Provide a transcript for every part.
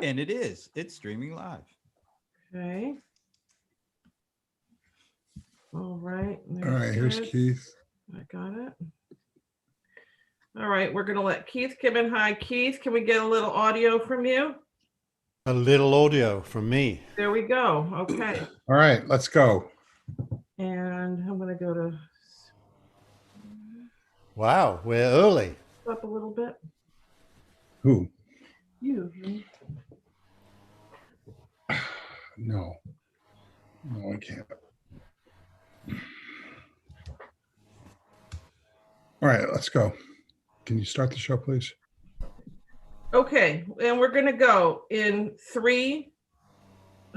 And it is. It's streaming live. Okay. All right. All right, here's Keith. I got it. All right, we're going to let Keith come in. Hi, Keith. Can we get a little audio from you? A little audio from me. There we go. Okay. All right, let's go. And I'm going to go to Wow, we're early. up a little bit. Who? You. No. No, I can't. All right, let's go. Can you start the show, please? Okay, and we're going to go in 3.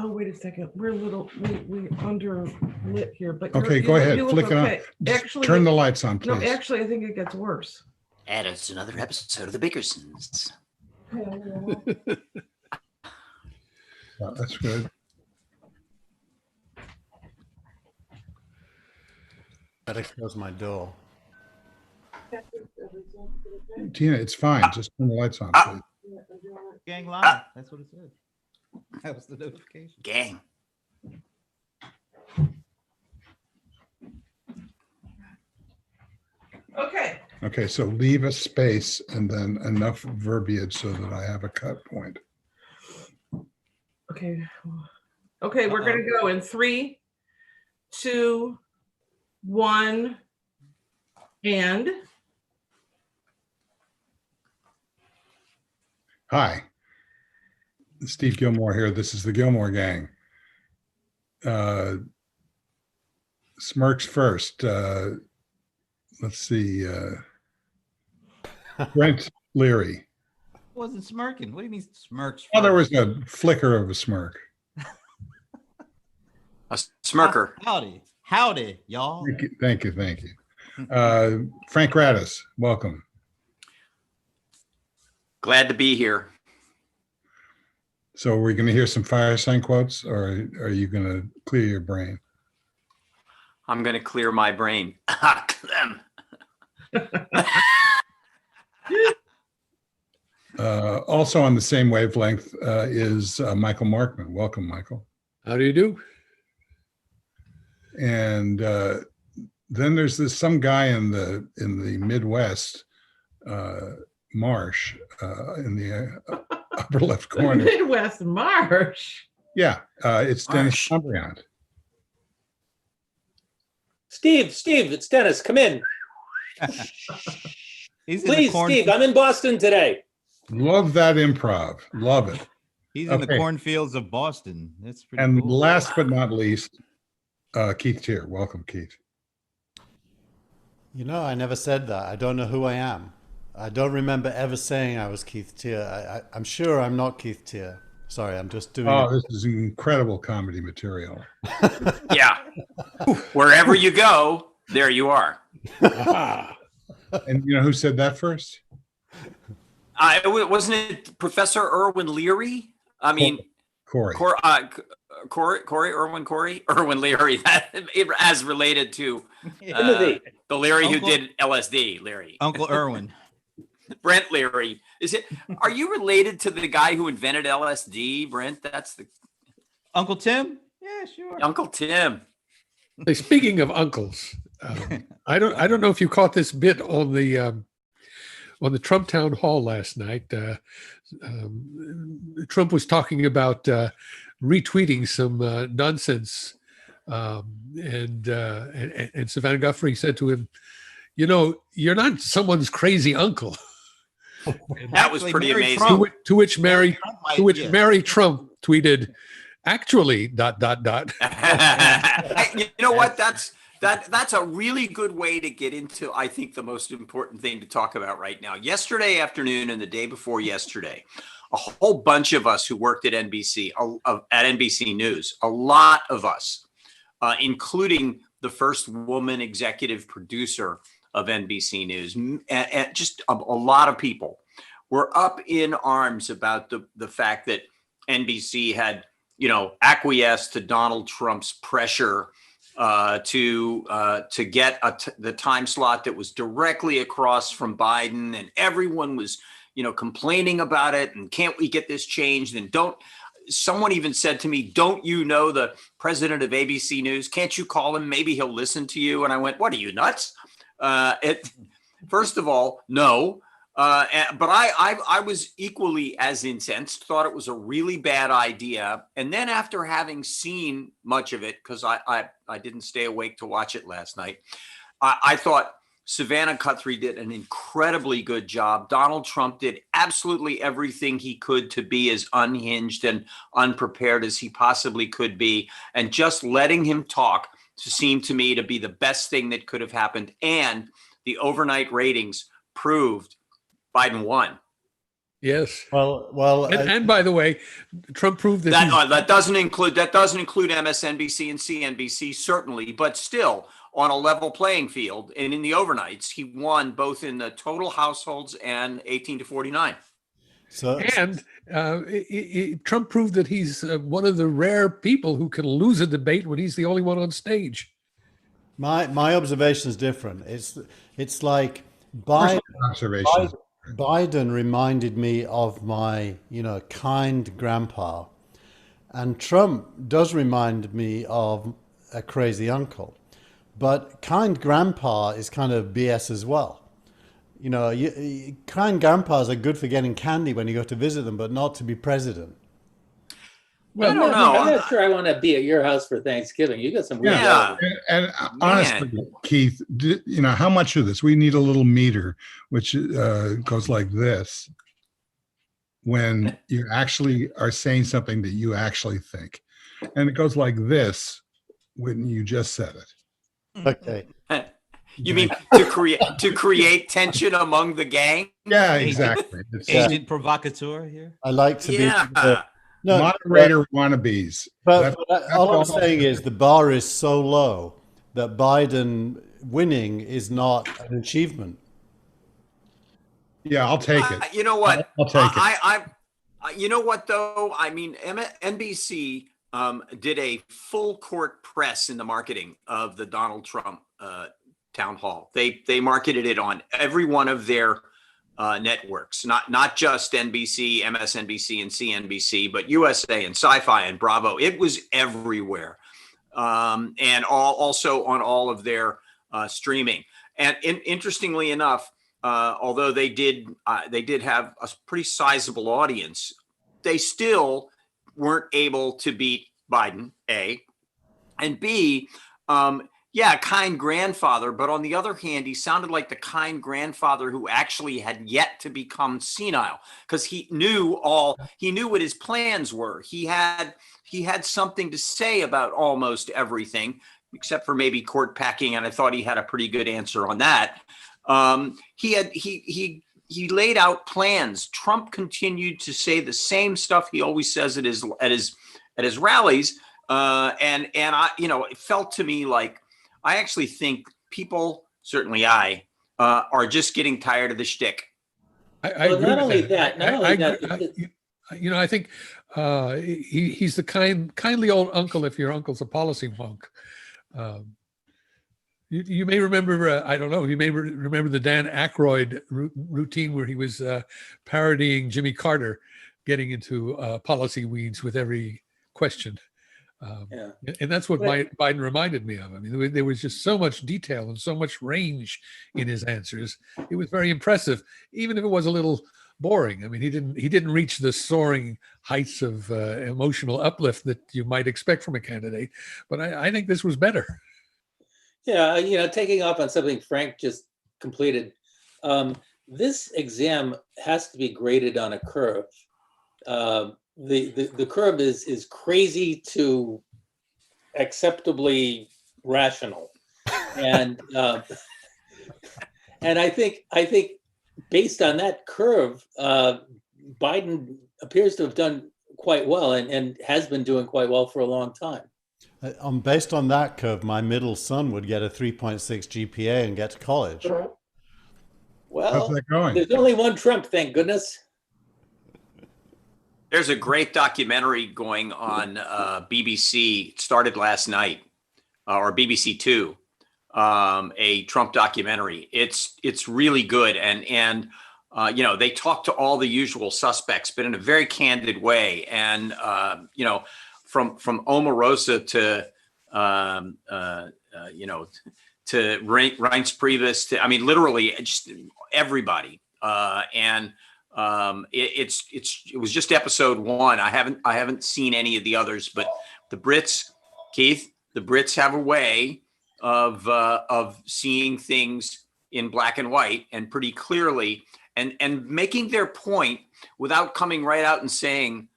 Oh, wait a second. We're a little we under lit here, but Okay, go ahead. look Flick it on. okay. Just Actually, turn the lights on, no, please. actually, I think it gets worse. And it's another episode of the Bickersons. Yeah, that's good. Better close my door. Tina, it's fine. Just turn the lights on, please. Gang live. That's what it said. That was the notification. Gang. Okay. Okay, so leave a space and then enough verbiage so that I have a cut point. Okay. Okay, we're going to go in 3, 2, 1, and Hi, Steve Gilmore here. This is the Gilmore Gang. Smirks first. Let's see. Brent Leary. I wasn't smirking. What do you mean smirks? Oh, there first? was a flicker of a smirk. A smirker. Howdy, y'all. Thank you. Frank Radis, welcome. Glad to be here. So are we going to hear some fire sign quotes, or are you going to clear your brain? I'm going to clear my brain. Them. Also on the same wavelength is Michael Markman. Welcome, Michael. How do you do? And then there's some guy in the Midwest, Marsh, in the upper left corner. Midwest Marsh. Yeah, it's Dennis Marsh. Chambriand. Steve, it's Dennis. Come in. He's in Please, the Steve, I'm in Boston today. Love that improv. Love it. He's in the Okay. cornfields of Boston. That's pretty And cool. last but not least, Keith Tier. Welcome, Keith. You know, I never said that. I don't know who I am. I don't remember ever saying I was Keith Tier. I'm sure I'm not Keith Tier. Sorry, I'm just doing Oh, it. this is incredible comedy material. Yeah. Wherever you go, there you are. And you know who said that first? Wasn't it Professor Irwin Leary? I mean, Corey. Irwin Leary, that, as related to Timothy. the Leary Uncle- who did LSD, Leary. Uncle Irwin. Brent Leary. Are you related to the guy who invented LSD, Brent? That's the Uncle Tim? Yeah, sure. Uncle Tim. Hey, speaking of uncles, I don't know if you caught this bit on the Trump town hall last night. Trump was talking about retweeting some nonsense, and Savannah Guthrie said to him, "You know, you're not someone's crazy uncle." That was Actually, pretty Mary amazing. Trump- To which Mary Yeah. Mary Trump tweeted, "Actually, ." You know what? That's a really good way to get into, I think, the most important thing to talk about right now. Yesterday afternoon and the day before yesterday, a whole bunch of us who worked at NBC, at NBC News, a lot of us, including the first woman executive producer of NBC News, and just a lot of people were up in arms about the fact that NBC had, acquiesced to Donald Trump's pressure to get the time slot that was directly across from Biden, and everyone was, complaining about it and can't we get this changed? And someone even said to me, don't you know the president of ABC News? Can't you call him? Maybe he'll listen to you. And I went, what are you, nuts? First of all, no. But I was equally as incensed, thought it was a really bad idea. And then after having seen much of it, because I didn't stay awake to watch it last night, I thought Savannah Guthrie did an incredibly good job. Donald Trump did absolutely everything he could to be as unhinged and unprepared as he possibly could be. And just letting him talk seemed to me to be the best thing that could have happened. And the overnight ratings proved Biden won. Yes. Well, And by the way, Trump proved that That doesn't include MSNBC and CNBC, certainly, but still on a level playing field. And in the overnights, he won both in the total households and 18 to 49. Trump proved that he's one of the rare people who can lose a debate when he's the only one on stage. my observation is different. It's like Biden reminded me of my, kind grandpa, and Trump does remind me of a crazy uncle. But kind grandpa is kind of BS as well. Kind grandpas are good for getting candy when you go to visit them, but not to be president. Well, I don't know. I'm not sure I want to be at your house for Thanksgiving. You got some weird. Yeah. And honestly, Keith, how much of this? We need a little meter, which goes like this. When you actually are saying something that you actually think, and it goes like this when you just said it. Okay. You mean to create tension among the gang? Yeah, exactly. Agent provocateur here. I like to be. Moderator wannabes. But all I'm saying is the bar is so low that Biden winning is not an achievement. Yeah, I'll take it. You know what? I'll take it. You know what though? I mean, NBC did a full court press in the marketing of the Donald Trump town hall. They marketed it on every one of their networks, not just NBC, MSNBC, and CNBC, but USA and Sci-Fi and Bravo. It was everywhere, and also on all of their streaming. And interestingly enough, although they did have a pretty sizable audience, they still weren't able to beat Biden, A, and B. Kind grandfather, but on the other hand, he sounded like the kind grandfather who actually had yet to become senile, because he knew what his plans were. He had something to say about almost everything, except for maybe court packing, and I thought he had a pretty good answer on that. He laid out plans. Trump continued to say the same stuff he always says at his rallies, and it felt to me like, I actually think people, certainly are just getting tired of the shtick. I not only that. I think he's the kindly old uncle if your uncle's a policy wonk. You may remember, I don't know, you may remember the Dan Aykroyd routine where he was parodying Jimmy Carter, getting into policy weeds with every question. And that's what Biden reminded me of. I mean, there was just so much detail and so much range in his answers. It was very impressive, even if it was a little boring. I mean, he didn't reach the soaring heights of emotional uplift that you might expect from a candidate. But I think this was better. Yeah, taking off on something Frank just completed. This exam has to be graded on a curve. The curve is crazy to acceptably rational, and I think based on that curve, Biden appears to have done quite well and has been doing quite well for a long time. Based on that curve, my middle son would get a 3.6 GPA and get to college. Well, how's that going? There's only one Trump, thank goodness. There's a great documentary going on BBC. It started last night, or BBC Two, a Trump documentary. It's really good, and they talk to all the usual suspects, but in a very candid way. And, from Omarosa to, to Reince Priebus to, I mean, literally just everybody. It was just episode 1. I haven't seen any of the others, but the Brits, Keith, the Brits have a way of seeing things in black and white and pretty clearly, and making their point without coming right out and saying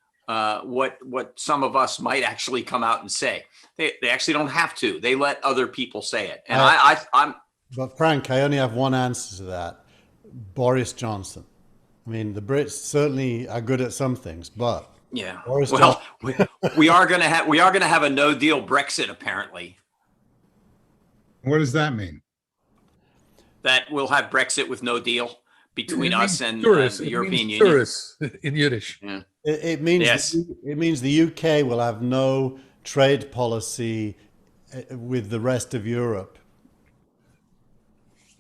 what some of us might actually come out and say. They actually don't have to. They let other people say it. And I'm. But Frank, I only have one answer to that. Boris Johnson. I mean, the Brits certainly are good at some things, but Yeah. Boris Well, we are going to have a no deal Brexit, apparently. What does that mean? That we'll have Brexit with no deal between us and tourists. the It European means Union. tourists in Yiddish. Yeah. It means Yes. it means the UK will have no trade policy with the rest of Europe.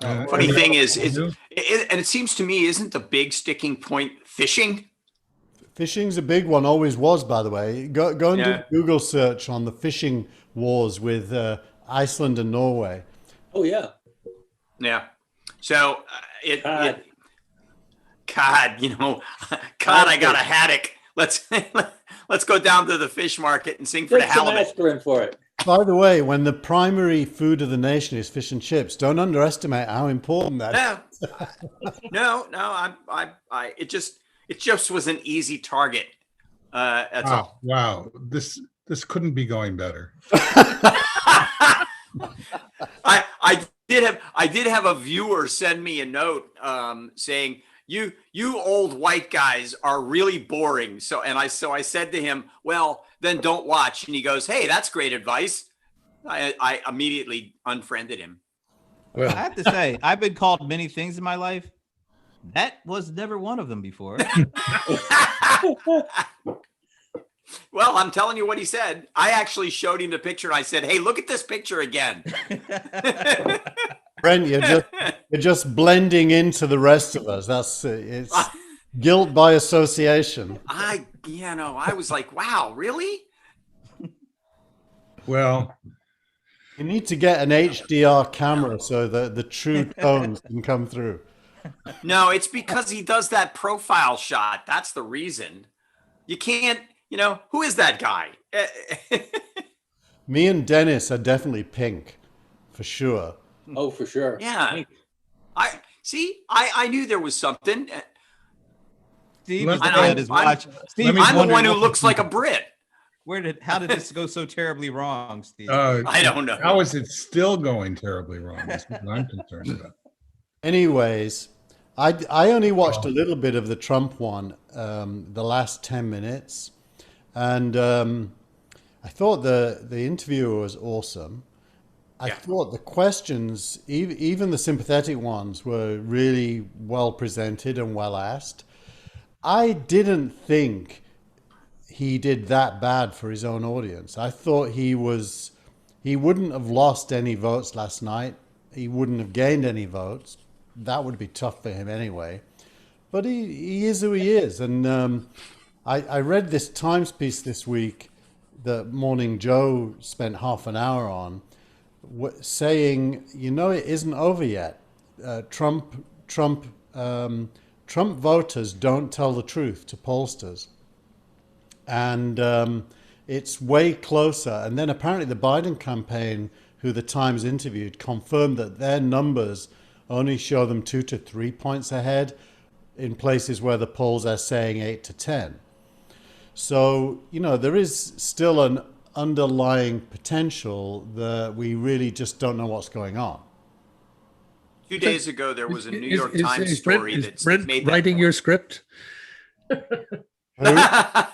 Funny thing is, and it seems to me, isn't the big sticking point fishing? Fishing's a big one, always was, by the way. Go and do Yeah. a Google search on the fishing wars with Iceland and Norway. Oh yeah. Yeah. So God. God, God, I got a haddock. Let's go down to the fish market and sing for the Take some halibut. aspirin for it. By the way, when the primary food of the nation is fish and chips, don't underestimate how important that is. No, it just was an easy target. That's all. Wow. This couldn't be going better. I did have a viewer send me a note saying you old white guys are really boring. So I said to him, well, then don't watch. And he goes, hey, that's great advice. I immediately unfriended him. I Well, have to say, I've been called many things in my life. That was never one of them before. Well, I'm telling you what he said. I actually showed him the picture and I said, hey, look at this picture again. Brent, you're just blending into the rest of us. It's guilt by association. I was like, wow, really? Well, You need to get an HDR camera so that the true tones can come through. No, it's because he does that profile shot. That's the reason. You can't, who is that guy? Me and Dennis are definitely pink, for sure. Oh, for sure. Yeah. I knew there was something. Steve Let- is looking at his watch. Steve, let me- I'm the wondering one who what- looks like a Brit. How did this go so terribly wrong, Steve? I don't know. How is it still going terribly wrong? That's what I'm concerned about. Anyways, I only watched a little bit of the Trump one, the last 10 minutes. And I thought the interviewer was awesome. I Yeah. thought the questions, even the sympathetic ones, were really well presented and well asked. I didn't think he did that bad for his own audience. I thought he wouldn't have lost any votes last night. He wouldn't have gained any votes. That would be tough for him anyway. But he is who he is. And I read this Times piece this week that Morning Joe spent half an hour on, saying, it isn't over yet. Trump voters don't tell the truth to pollsters. And it's way closer. And then apparently the Biden campaign, who the Times interviewed, confirmed that their numbers only show them 2 to 3 points ahead in places where the polls are saying 8 to 10. So, there is still an underlying potential that we really just don't know what's going on. 2 days ago, there was a New is- York is- Times is story Brent, that's is Brent made that writing your script? Brent, yeah.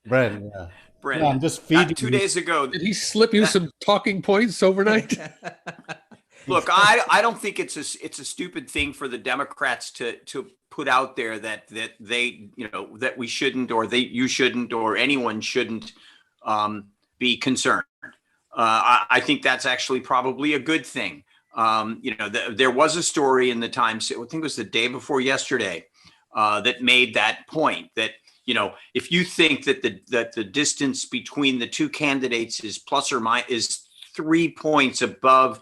Brent, No, I'm just feeding 2 you. days ago. Did he slip you some talking points overnight? Look, I don't think it's a stupid thing for the Democrats to put out there that they that we shouldn't, or you shouldn't, or anyone shouldn't be concerned. I think that's actually probably a good thing. There was a story in the Times, I think it was the day before yesterday, that made that point that, you know, if you think that the distance between the two candidates is plus or minus is 3 points above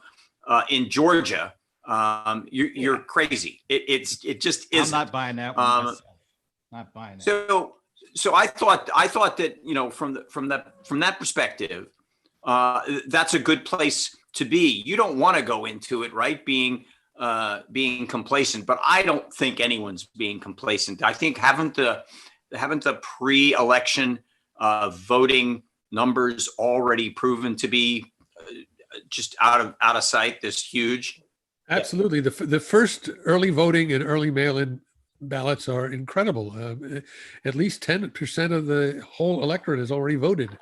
in Georgia, you're crazy. It just isn't. I'm not buying that one myself. Not buying that. So I thought that, you know, from that perspective, that's a good place to be. You don't want to go into it, right, being complacent, but I don't think anyone's being complacent. I think haven't the pre-election voting numbers already proven to be just out of sight? This huge. Absolutely. The first early voting and early mail-in ballots are incredible. At least 10% of the whole electorate has already voted.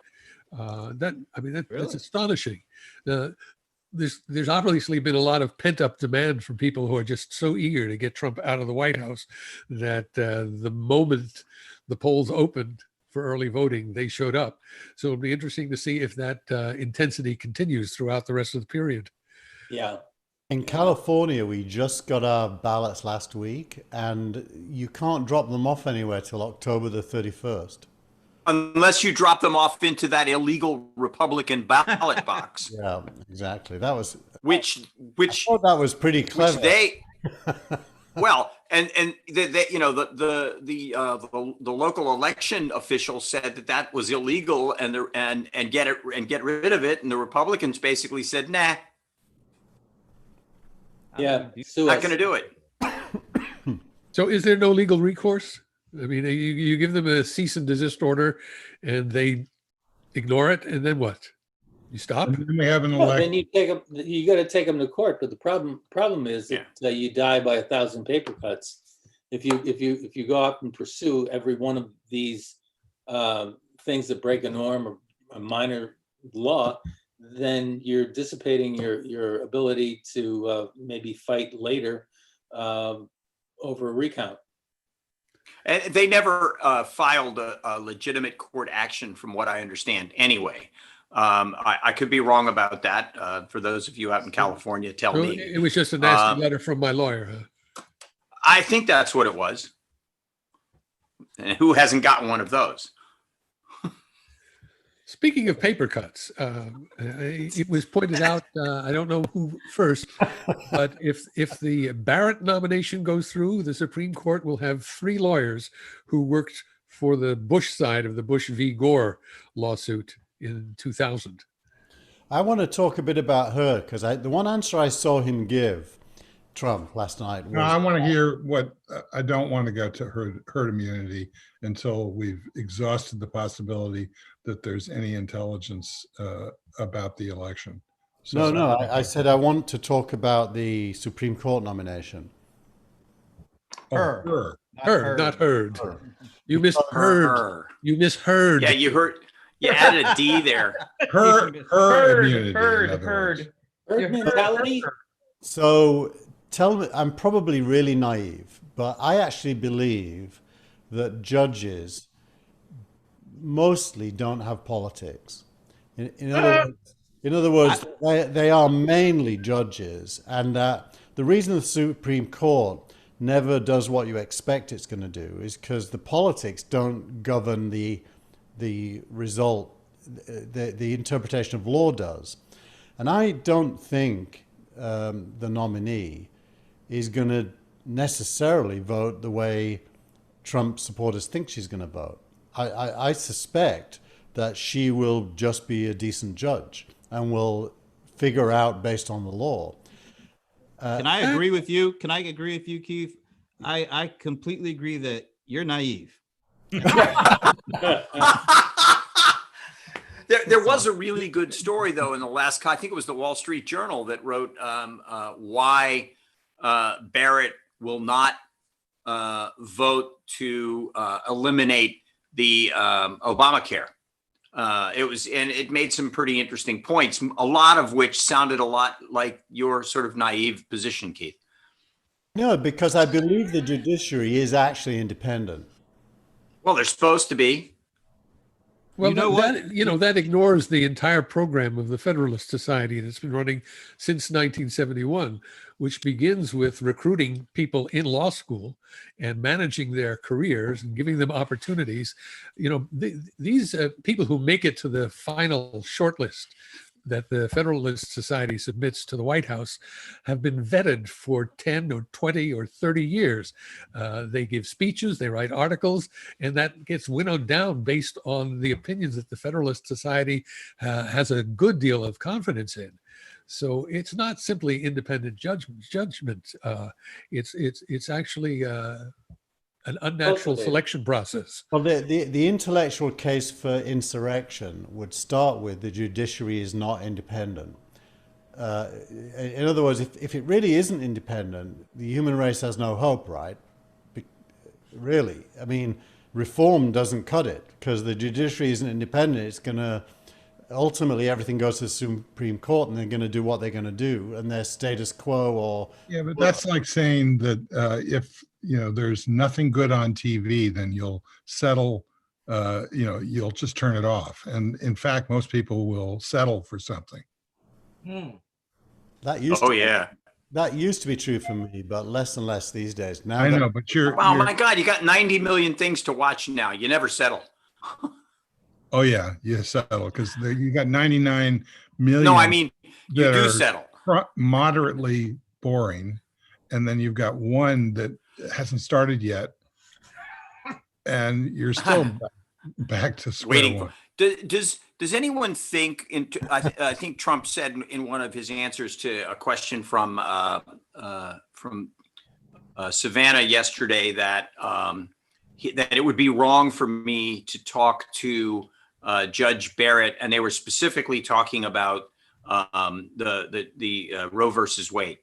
That's Really? astonishing. There's obviously been a lot of pent-up demand from people who are just so eager to get Trump out of the White House that the moment the polls opened for early voting, they showed up. So it'll be interesting to see if that intensity continues throughout the rest of the period. Yeah. In California, we just got our ballots last week, and you can't drop them off anywhere till October the 31st. Unless you drop them off into that illegal Republican ballot box, Yeah, exactly. That was which I thought that was pretty clever. which they well, and they, you know, the local election official said that was illegal and get rid of it, and the Republicans basically said, nah, Yeah. not going to do it. So is there no legal recourse? I mean, you give them a cease and desist order and they ignore it, and then what? You stop? And then we have an Well, election. then you take them. You got to take them to court. But the problem is that you die by 1,000 paper cuts. If you go out and pursue every one of these things that break a norm or a minor law, then you're dissipating your ability to maybe fight later over a recount. And they never filed a legitimate court action, from what I understand. Anyway, I could be wrong about that. For those of you out in California, tell So me. it was just a nasty letter from my lawyer, huh? I think that's what it was. And who hasn't gotten one of those? Speaking of paper cuts, it was pointed out, I don't know who first, but if the Barrett nomination goes through, the Supreme Court will have 3 lawyers who worked for the Bush side of the Bush v. Gore lawsuit in 2000. I want to talk a bit about her, because the one answer I saw him give Trump last night was, No, I want to hear what I don't want to go to herd immunity until we've exhausted the possibility that there's any intelligence about the election. So, no, I said I want to talk about the Supreme Court nomination. Her. Not heard. Her. You misheard. You misheard. Yeah, you heard. You added a D there. her immunity. in other words. Heard. Herd mentality. So tell me, I'm probably really naive, but I actually believe that judges mostly don't have politics. In other words, they are mainly judges, and the reason the Supreme Court never does what you expect it's going to do is because the politics don't govern the result, the interpretation of law does. And I don't think the nominee is going to necessarily vote the way Trump supporters think she's going to vote. I suspect that she will just be a decent judge and will figure out based on the law. Can I agree with you? Can I agree with you, Keith? I completely agree that you're naive. There was a really good story, though, in the last, I think it was the Wall Street Journal that wrote why Barrett will not vote to eliminate the Obamacare. It made some pretty interesting points, a lot of which sounded a lot like your sort of naive position, Keith. No, because I believe the judiciary is actually independent. Well, they're supposed to be. Well, You know what? that ignores the entire program of the Federalist Society that's been running since 1971, which begins with recruiting people in law school and managing their careers and giving them opportunities. These people who make it to the final shortlist that the Federalist Society submits to the White House have been vetted for 10 or 20 or 30 years. They give speeches, they write articles, and that gets winnowed down based on the opinions that the Federalist Society has a good deal of confidence in. So it's not simply independent judgment. It's actually an unnatural selection process. Well, the intellectual case for insurrection would start with the judiciary is not independent. In other words, if it really isn't independent, the human race has no hope, right? Really. I mean, reform doesn't cut it because the judiciary isn't independent. It's going to, ultimately, everything goes to the Supreme Court and they're going to do what they're going to do and their status quo or... Yeah, but that's like saying that if, there's nothing good on TV, then you'll settle, you'll just turn it off. And in fact, most people will settle for something. That used to be true for me, but less and less these days. Now I know, but my God, you got 90 million things to watch now. You never settle. Oh yeah, you settle because you got 99 million. No, I mean, you do settle. Moderately boring. And then you've got one that hasn't started yet. And you're still back to square one. Does anyone think? I think Trump said in one of his answers to a question from Savannah yesterday that that it would be wrong for me to talk to Judge Barrett, and they were specifically talking about the Roe versus Wade.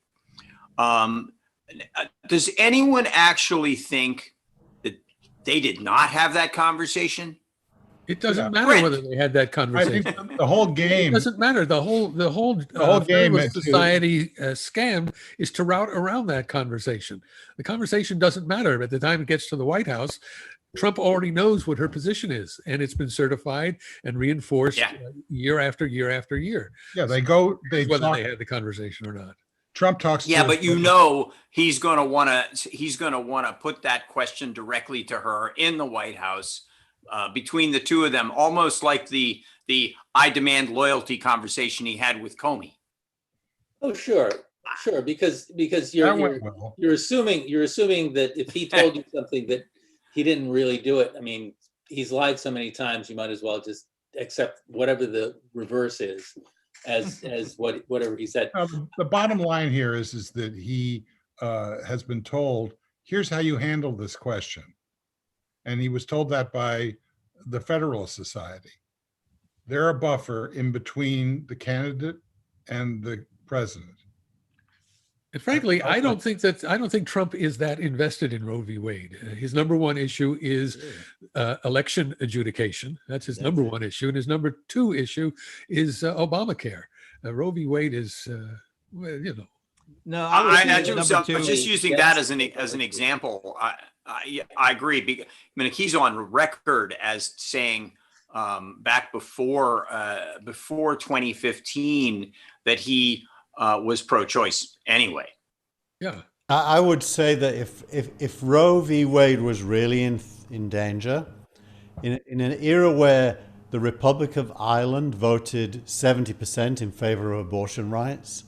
Does anyone actually think that they did not have that conversation? It doesn't matter whether they had that conversation. I think the whole game. It doesn't matter. The whole game society scam is to route around that conversation. The conversation doesn't matter. At the time it gets to the White House, Trump already knows what her position is, and it's been certified and reinforced year after year after year. Yeah, they whether they had the conversation or not. Trump talks. Yeah, but he's going to want to put that question directly to her in the White House. Between the two of them, almost like the I demand loyalty conversation he had with Comey. Oh, sure, because you're assuming that if he told you something that he didn't really do it. I mean, he's lied so many times, you might as well just accept whatever the reverse is as whatever he said. The bottom line here is that he has been told, here's how you handle this question. And he was told that by the Federalist Society. They're a buffer in between the candidate and the president. And frankly, I don't think Trump is that invested in Roe v. Wade. His number one issue is election adjudication. That's his number one issue. And his number two issue is Obamacare. Roe v. Wade is, No, I was just using that as an example. I agree. I mean, he's on record as saying back before 2015 that he was pro-choice anyway. Yeah, I would say that if Roe v. Wade was really in danger, in an era where the Republic of Ireland voted 70% in favor of abortion rights,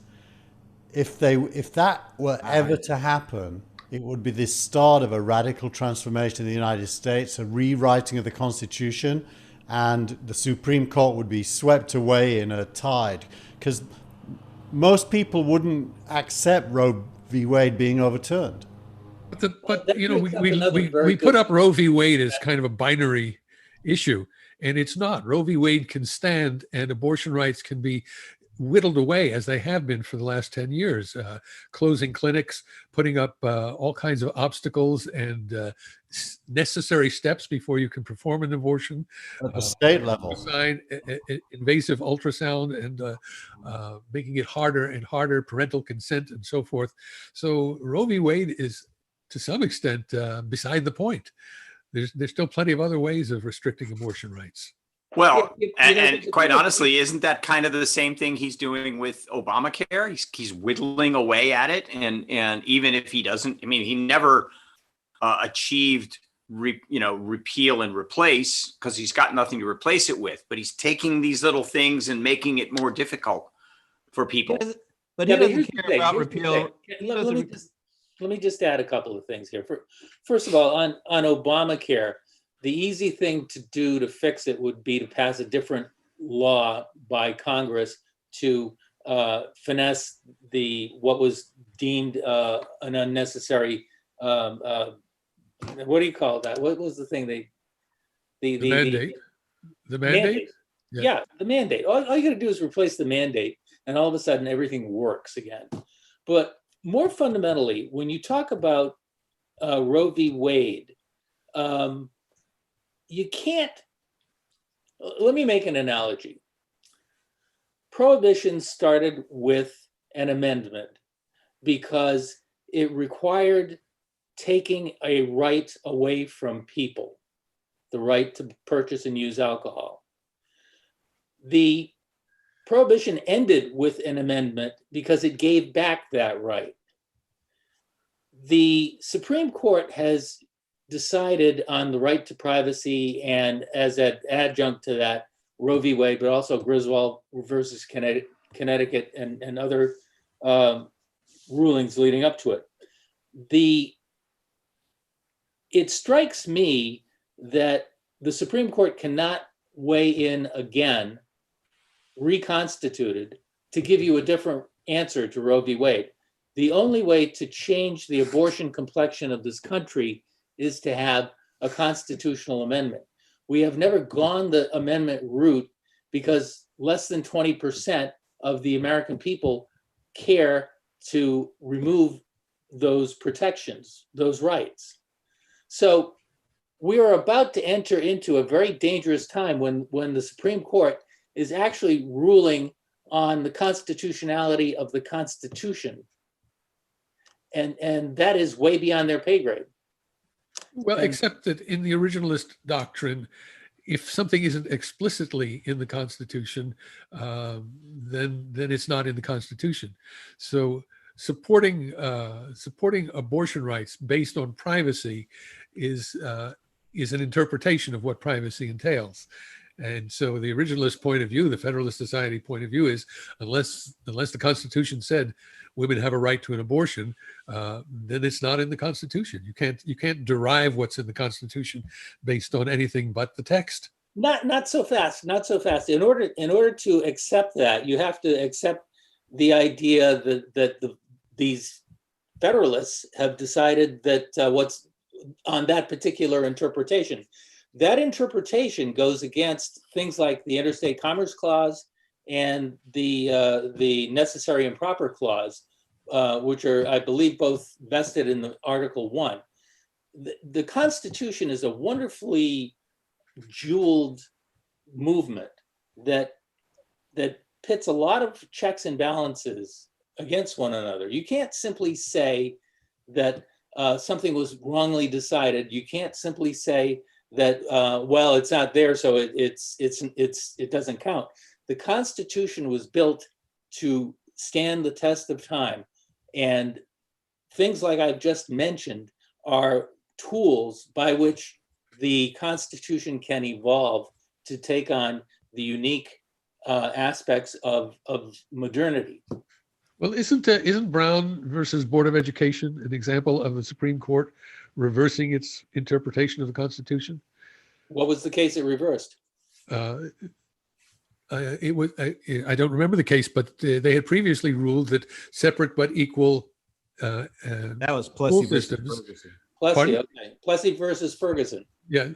if that were ever to happen, it would be the start of a radical transformation in the United States, a rewriting of the Constitution, and the Supreme Court would be swept away in a tide. Because most people wouldn't accept Roe v. Wade being overturned. But we put up Roe v. Wade as kind of a binary issue, and it's not. Roe v. Wade can stand, and abortion rights can be whittled away as they have been for the last 10 years, closing clinics, putting up all kinds of obstacles and necessary steps before you can perform an abortion. At the state level. Invasive ultrasound and making it harder and harder, parental consent and so forth. So Roe v. Wade is to some extent beside the point. There's still plenty of other ways of restricting abortion rights. Well, You know, and quite honestly, isn't that kind of the same thing he's doing with Obamacare? He's whittling away at it, and even if he doesn't, I mean, he never achieved repeal and replace because he's got nothing to replace it with. But he's taking these little things and making it more difficult for people. But he Yeah, doesn't here's the care thing, about here's the repeal. thing. Let me just add a couple of things here. First of all, on Obamacare, the easy thing to do to fix it would be to pass a different law by Congress to finesse what was deemed an unnecessary. What do you call that? What was the thing The mandate. The mandate? Yeah, the mandate. All you got to do is replace the mandate, and all of a sudden everything works again. But more fundamentally, when you talk about Roe v. Wade, you can't. Let me make an analogy. Prohibition started with an amendment because it required taking a right away from people, the right to purchase and use alcohol. The prohibition ended with an amendment because it gave back that right. The Supreme Court has decided on the right to privacy, and as an adjunct to that, Roe v. Wade, but also Griswold versus Connecticut and other rulings leading up to it. It strikes me that the Supreme Court cannot weigh in again, reconstituted, to give you a different answer to Roe v. Wade. The only way to change the abortion complexion of this country is to have a constitutional amendment. We have never gone the amendment route because less than 20% of the American people care to remove those protections, those rights. So we are about to enter into a very dangerous time when the Supreme Court is actually ruling on the constitutionality of the Constitution. And that is way beyond their pay grade. Well, except that in the originalist doctrine, if something isn't explicitly in the Constitution, then it's not in the Constitution. So supporting abortion rights based on privacy is an interpretation of what privacy entails. And so the originalist point of view, the Federalist Society point of view is unless the Constitution said women have a right to an abortion, then it's not in the Constitution. You can't derive what's in the Constitution based on anything but the text. Not so fast. Not so fast. In order to accept that, you have to accept the idea that these Federalists have decided that what's on that particular interpretation. That interpretation goes against things like the Interstate Commerce Clause and the Necessary and Proper Clause, which are, I believe, both vested in the Article 1. The Constitution is a wonderfully jeweled movement that pits a lot of checks and balances against one another. You can't simply say that something was wrongly decided. You can't simply say that well, it's not there, so it doesn't count. The Constitution was built to stand the test of time, and things like I've just mentioned are tools by which the Constitution can evolve to take on the unique aspects of modernity. Well, isn't Brown versus Board of Education an example of the Supreme Court reversing its interpretation of the Constitution? What was the case it reversed? It was I don't remember the case, but they had previously ruled that separate but equal That was school Plessy versus systems. Ferguson. Plessy, Pardon? okay. Plessy versus Ferguson. Yeah.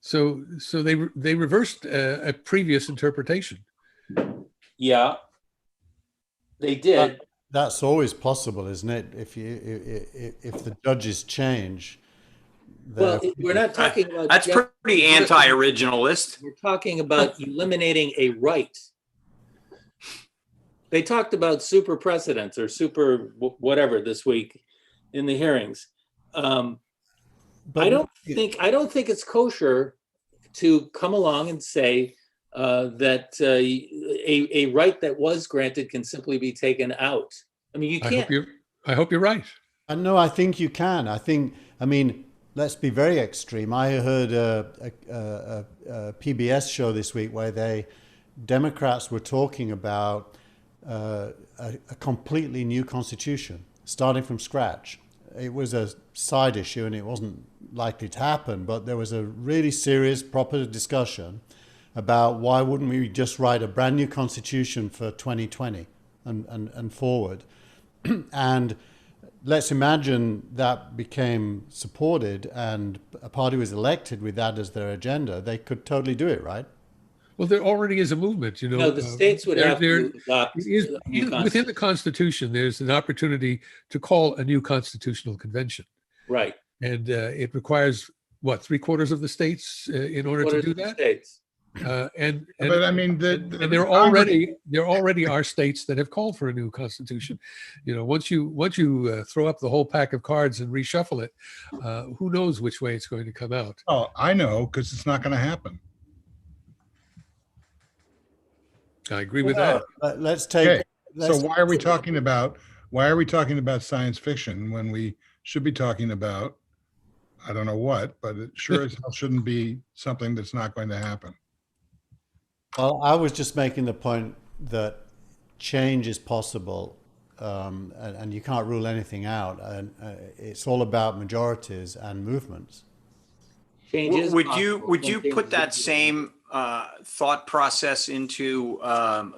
So they reversed a previous interpretation. Yeah, they did. That's always possible, isn't it? If the judges change. Well, we're not talking about. That's pretty anti-originalist. We're talking about eliminating a right. They talked about super precedents or super whatever this week in the hearings. I don't think it's kosher to come along and say that a right that was granted can simply be taken out. I mean, you can't. I hope you're right. No, I think you can. I mean, let's be very extreme. I heard a PBS show this week where Democrats were talking about a completely new constitution, starting from scratch. It was a side issue and it wasn't likely to happen, but there was a really serious, proper discussion about why wouldn't we just write a brand new constitution for 2020 and forward. And let's imagine that became supported and a party was elected with that as their agenda. They could totally do it, right? Well, there already is a movement, No, the states would have to adopt within the Constitution, there's an opportunity to call a new constitutional convention. Right. And it requires, what, 3/4 of the states in order to do that? States. But I mean, there already are states that have called for a new constitution. You know, once you throw up the whole pack of cards and reshuffle it, who knows which way it's going to come out? Oh, I know, because it's not going to happen. I agree with that. Let's take. Okay. So why are we talking about science fiction when we should be talking about, I don't know what, but it sure as hell shouldn't be something that's not going to happen. Well, I was just making the point that change is possible, and you can't rule anything out. And it's all about majorities and movements. Would you put that same thought process into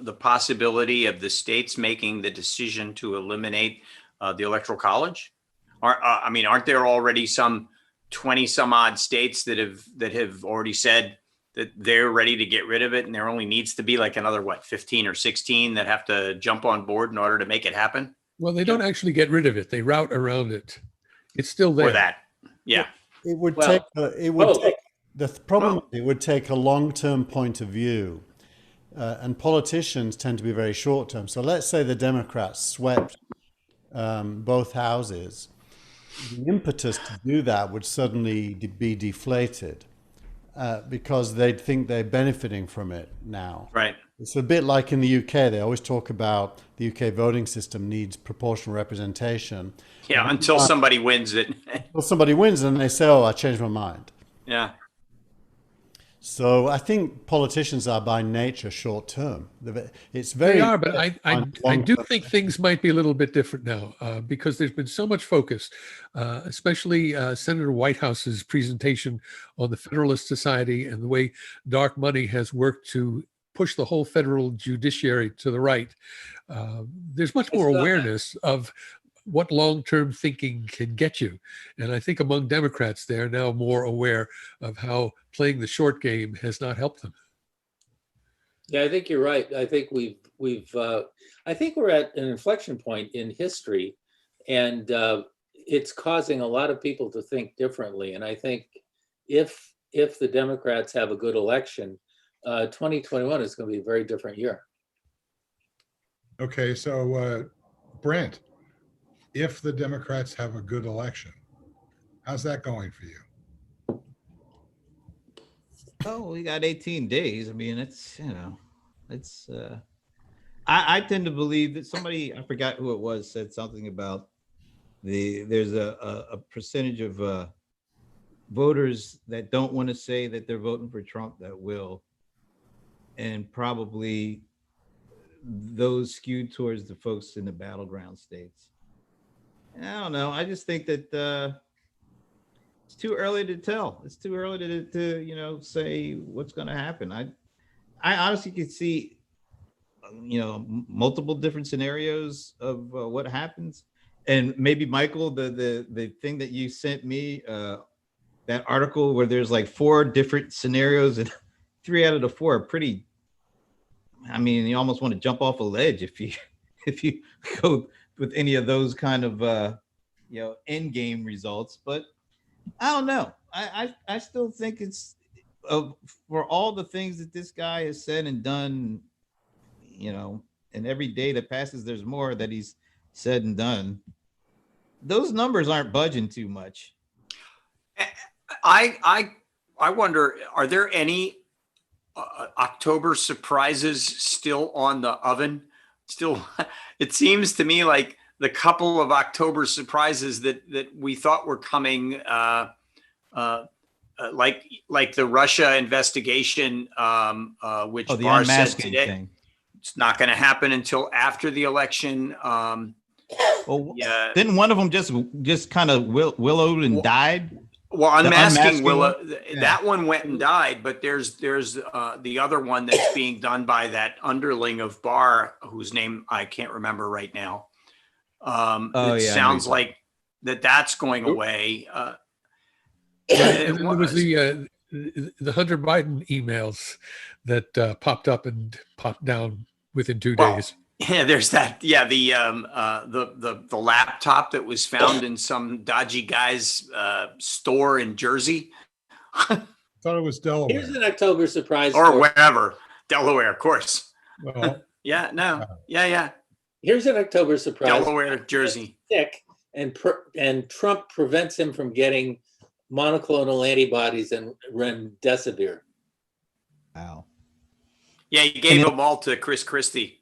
the possibility of the states making the decision to eliminate the Electoral College? I mean, aren't there already some 20 some odd states that have already said that they're ready to get rid of it, and there only needs to be like another 15 or 16 that have to jump on board in order to make it happen? Well, they don't actually get rid of it; they route around it. It's still there. Or that, yeah. It would take. The problem. It would take a long-term point of view, and politicians tend to be very short-term. So let's say the Democrats swept both houses. The impetus to do that would suddenly be deflated because they'd think they're benefiting from it now. Right. It's a bit like in the UK. They always talk about the UK voting system needs proportional representation. Yeah, until somebody wins it. Well, somebody wins and they say, "Oh, I changed my mind." Yeah. So I think politicians are by nature short term. It's very. They are, but I do think things might be a little bit different now because there's been so much focus, especially Senator Whitehouse's presentation on the Federalist Society and the way dark money has worked to push the whole federal judiciary to the right. There's much more awareness of what long-term thinking can get you. And I think among Democrats, they're now more aware of how playing the short game has not helped them. Yeah, I think you're right. I think I think we're at an inflection point in history, and it's causing a lot of people to think differently. And I think if the Democrats have a good election, 2021 is going to be a very different year. Okay, so Brent, if the Democrats have a good election, how's that going for you? Oh, we got 18 days. I mean, it's, I tend to believe that somebody, I forgot who it was, said something about there's a percentage of voters that don't want to say that they're voting for Trump that will, and probably those skewed towards the folks in the battleground states. I don't know. I just think that it's too early to tell. It's too early to say what's going to happen. I honestly could see, multiple different scenarios of what happens. And maybe Michael, the thing that you sent me, that article where there's like 4 different scenarios and 3 out of the 4 are pretty. I mean, you almost want to jump off a ledge if you go with any of those kind of end game results. But I don't know. I still think it's for all the things that this guy has said and done, and every day that passes, there's more that he's said and done. Those numbers aren't budging too much. I I wonder, are there any October surprises still on the oven? Still, it seems to me like the couple of October surprises that we thought were coming, like the Russia investigation, which Oh, the Barr said unmasking today, thing. it's not going to happen until after the election. Well, Yeah. didn't one of them just kind of willowed and died? Well, The unmasking unmasking Willow, one? Yeah. that one went and died, but there's the other one that's being done by that underling of Barr, whose name I can't remember right now. Oh, It yeah, I know sounds you're like that's going away. And then there was the Hunter Biden emails that popped up and popped down within 2 Well, days. Yeah, there's that. Yeah, the laptop that was found in some dodgy guy's store in Jersey Thought it was Delaware. Here's an October surprise. or for you. wherever, Delaware, of course. Well, Yeah, no, yeah, Here's an October surprise. Delaware, Jersey. Sick, and Trump prevents him from getting monoclonal antibodies and remdesivir. Wow. Yeah, he gave them all to Chris Christie.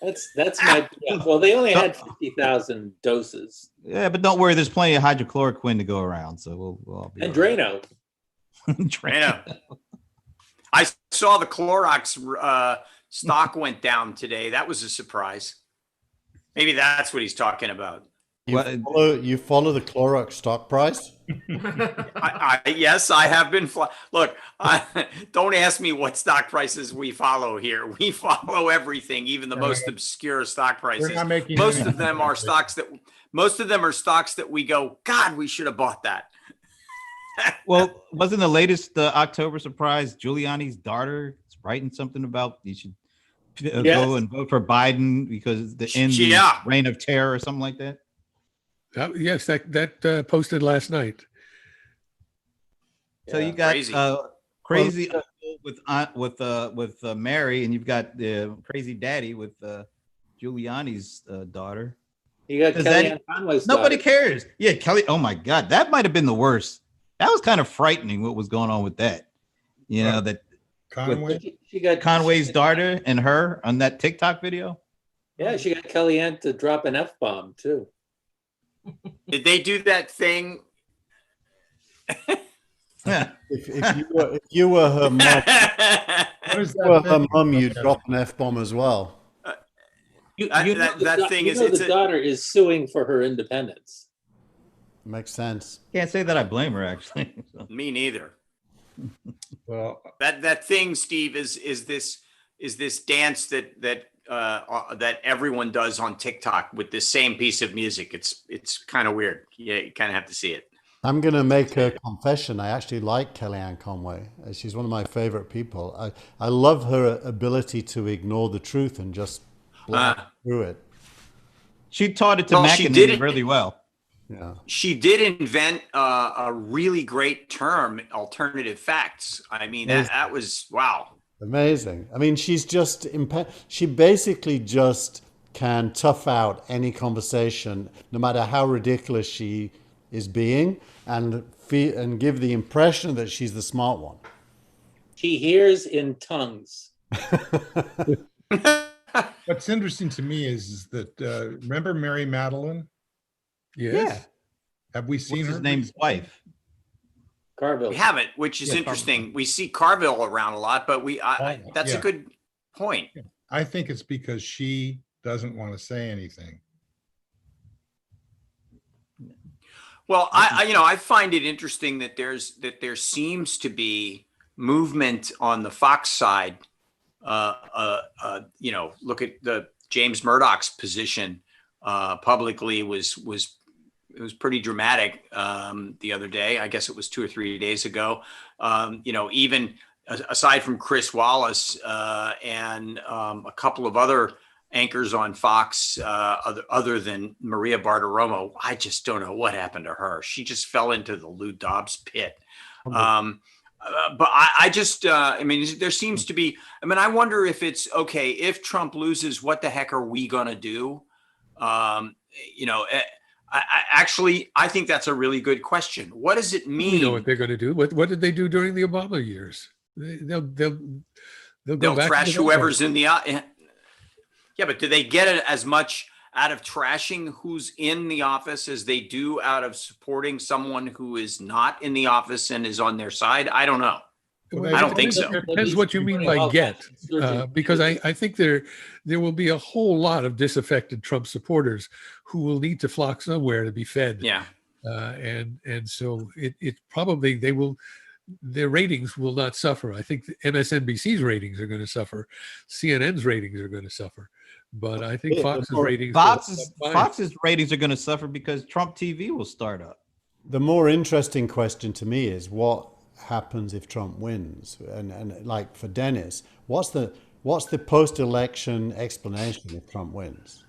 That's my well. They only had 50,000 doses. Yeah, but don't worry. There's plenty of hydrochloroquine to go around, so we'll all be And all right. Drano. Drano. I saw the Clorox stock went down today. That was a surprise. Maybe that's what he's talking about. You follow the Clorox stock price? Yes, I have been. Look, don't ask me what stock prices we follow here. We follow everything, even the most obscure stock prices. not making Most any of them are stocks that we go, God, we should have bought that. Well, wasn't the latest October surprise Giuliani's daughter writing something about you should go and vote for Biden because the end the reign of terror or something like that? Yes, that posted last night. So you got crazy Well, with Mary, and you've got the crazy daddy with Giuliani's daughter. You got Does Kellyanne Conway's Nobody daughter. cares. Yeah, Kelly. Oh my God, that might have been the worst. That was kind of frightening. What was going on with that? You know that Conway. She got Conway's daughter and her on that TikTok video. Yeah, she got Kellyanne to drop an F-bomb too. Did they do that thing? Yeah. If you were her mum, you'd drop an F-bomb as well. The daughter is suing for her independence. Makes sense. Can't say that I blame her actually. So. Me neither. Well, That thing, Steve, is this dance that everyone does on TikTok with the same piece of music. It's kind of weird. Yeah, you kind of have to see it. I'm going to make a confession. I actually like Kellyanne Conway. She's one of my favorite people. I love her ability to ignore the truth and just black through it. She taught it to Well, McEnany really well. Yeah. She did invent a really great term, alternative facts. I mean, that was wow. Amazing. I mean, she's just she basically just can tough out any conversation, no matter how ridiculous she is being, and give the impression that she's the smart one. She hears in tongues. what's interesting to me is that remember Mary Madeline? Yes. Yeah. Have we seen What's her? his name's wife? Carville. We haven't, which is interesting. We see Carville around a lot, but that's a good point. I think it's because she doesn't want to say anything. Well, I find it interesting that there seems to be movement on the Fox side. Look at the James Murdoch's position publicly was pretty dramatic the other day. I guess it was 2 or 3 days ago. Even aside from Chris Wallace and a couple of other anchors on Fox, other than Maria Bartiromo, I just don't know what happened to her. She just fell into the Lou Dobbs pit. But there seems to be, I wonder if it's okay, if Trump loses, what the heck are we going to do? Actually, I think that's a really good question. What does it mean? We know what they're going to do. What did they do during the Obama years? They'll go They'll back trash to whoever's in the. Yeah, but do they get as much out of trashing who's in the office as they do out of supporting someone who is not in the office and is on their side? I don't know. Well, I don't think so. It depends what you mean by get, because I think there will be a whole lot of disaffected Trump supporters who will need to flock somewhere to be fed. Yeah. And so it probably their ratings will not suffer. I think MSNBC's ratings are going to suffer. CNN's ratings are going to suffer. But I think Fox's ratings Fox's ratings are going to suffer because Trump TV will start up. The more interesting question to me is what happens if Trump wins, and like for Dennis, what's the post-election explanation if Trump wins?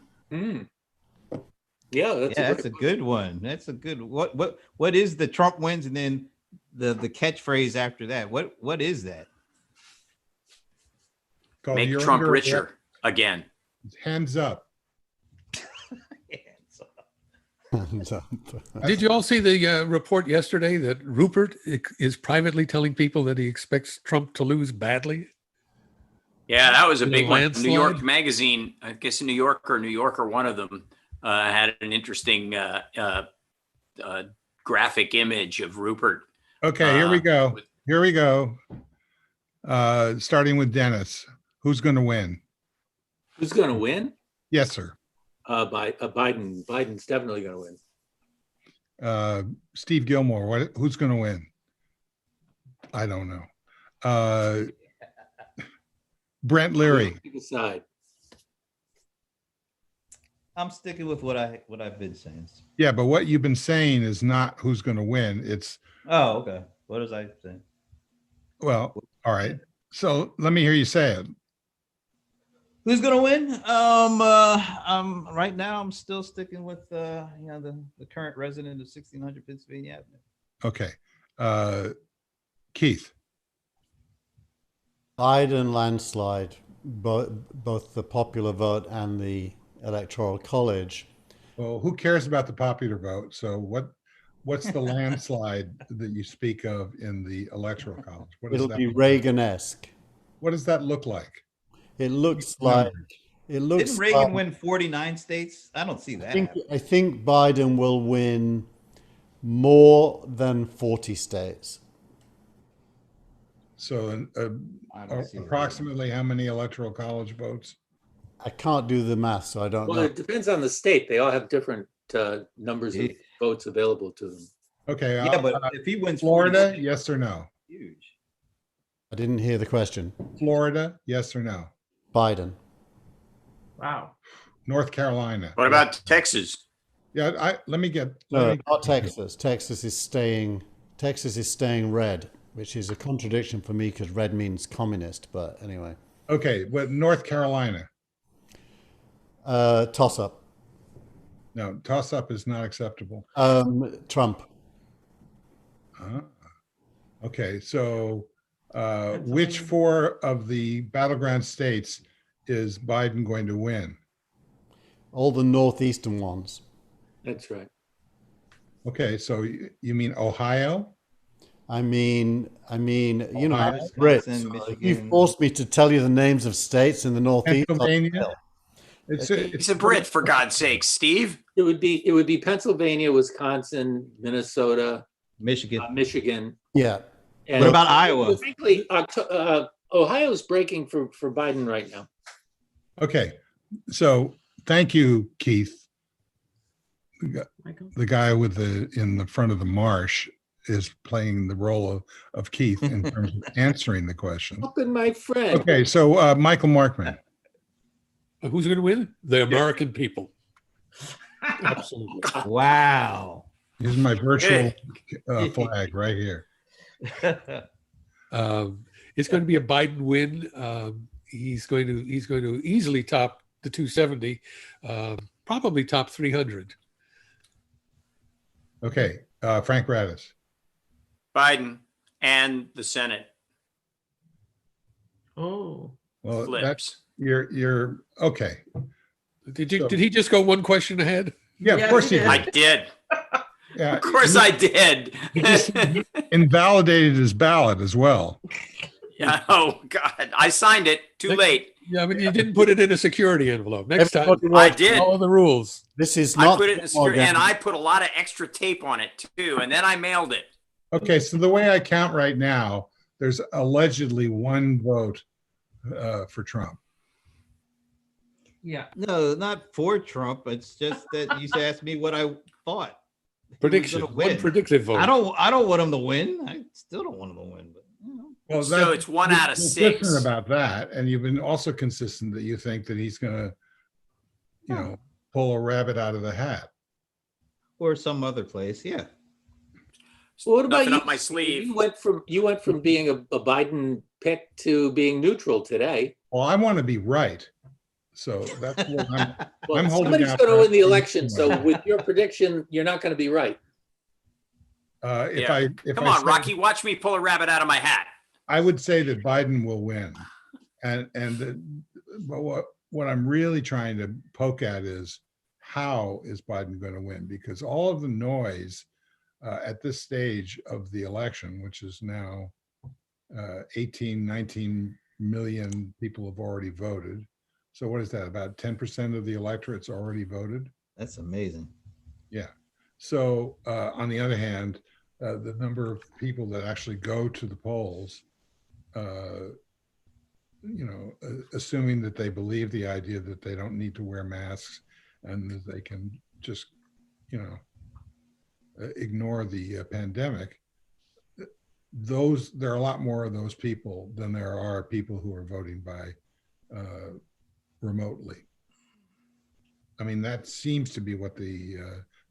Yeah, that's a good one. That's a good. What is the Trump wins and then the catchphrase after that? What is that? Make Trump richer again. Hands up. Did you all see the report yesterday that Rupert is privately telling people that he expects Trump to lose badly? Yeah, that was a big one. New York Magazine, I guess New Yorker, one of them had an interesting graphic image of Rupert. Okay, here we go. Here we go. Starting with Dennis. Who's going to win? Who's going to win? Yes, sir. Biden. Biden's definitely going to win. Steve Gilmore. Who's going to win? I don't know. Brent Leary. Decide. I'm sticking with what I've been saying. Yeah, but what you've been saying is not who's going to win. It's. Oh, okay. What was I saying? Well, all right. So let me hear you say it. Who's gonna win? Right now I'm still sticking with the current resident of 1600 Pennsylvania Avenue. Okay. Keith. Biden landslide, both the popular vote and the electoral college. Well, who cares about the popular vote? So what's the landslide that you speak of in the electoral college? It'll be Reagan-esque. What does that look like? It looks like. Didn't Reagan win 49 states? I don't see that. I think Biden will win more than 40 states. So approximately how many electoral college votes? I can't do the math, so I don't know. Well, it depends on the state. They all have different numbers of votes available to them. Okay. Yeah, but if he wins Florida, yes or no? Huge. I didn't hear the question. Florida, yes or no? Biden. Wow. North Carolina. What about Texas? Yeah, Not Texas. Texas is staying red, which is a contradiction for me because red means communist. But anyway. Okay, but North Carolina. Toss up. No, toss up is not acceptable. Trump. Okay, so which four of the battleground states is Biden going to win? All the northeastern ones. That's right. Okay, so you mean Ohio? I mean, you know, Ohio, Brits. You forced me to tell you the names of states in the northeast. Pennsylvania. It's a Brit, for God's sake, Steve. It would be Pennsylvania, Wisconsin, Minnesota, Michigan. Yeah. And what about Iowa? Frankly, Ohio's breaking for Biden right now. Okay, so thank you, Keith. The guy in the front of the marsh is playing the role of Keith in terms of answering the question. Open, my friend. Okay, so Michael Markman. Who's going to win? The American people. Absolutely. Wow. Here's my virtual flag right here. It's going to be a Biden win. He's going to easily top the 270, probably top 300. Okay, Frank Radis. Biden and the Senate. Oh. Well, that's you're okay. Did he just go one question ahead? Yeah, of course he did. I did. did. Yeah, Of course I did. he just invalidated his ballot as well. Yeah, oh, God. I signed it. Too late. Yeah, but you didn't put it in a security envelope. Next time, Everybody I watch- did. follow the rules. This is I not put it in a secure, Morgan. and I put a lot of extra tape on it too, and then I mailed it. Okay, so the way I count right now, there's allegedly one vote for Trump. Yeah. No, not for Trump. It's just that you asked me what I thought. he was Prediction. gonna One win. predictive vote. I don't want him to win. I still don't want him to win, but you know. Well, So that- it's 1 out of you're 6. consistent about that, and you've been also consistent that you think that he's going to, you know, pull a rabbit out of the hat. Or some other place. Yeah. So what about Nothing you? up my sleeve. You went from being a Biden pick to being neutral today. Well, I want to be right, so that's what I'm. Well, I'm holding somebody's out going to for- win the election, so with your prediction, you're not going to be right. If Yeah. if Come I on, said- Rocky, watch me pull a rabbit out of my hat. I would say that Biden will win, but what I'm really trying to poke at is how is Biden going to win? Because all of the noise at this stage of the election, which is now 18, 19 million people have already voted. So what is that? About 10% of the electorate's already voted. That's amazing. Yeah. So on the other hand, the number of people that actually go to the polls, you know, assuming that they believe the idea that they don't need to wear masks and that they can just, you know, ignore the pandemic, there are a lot more of those people than there are people who are voting by remotely. I mean, that seems to be what the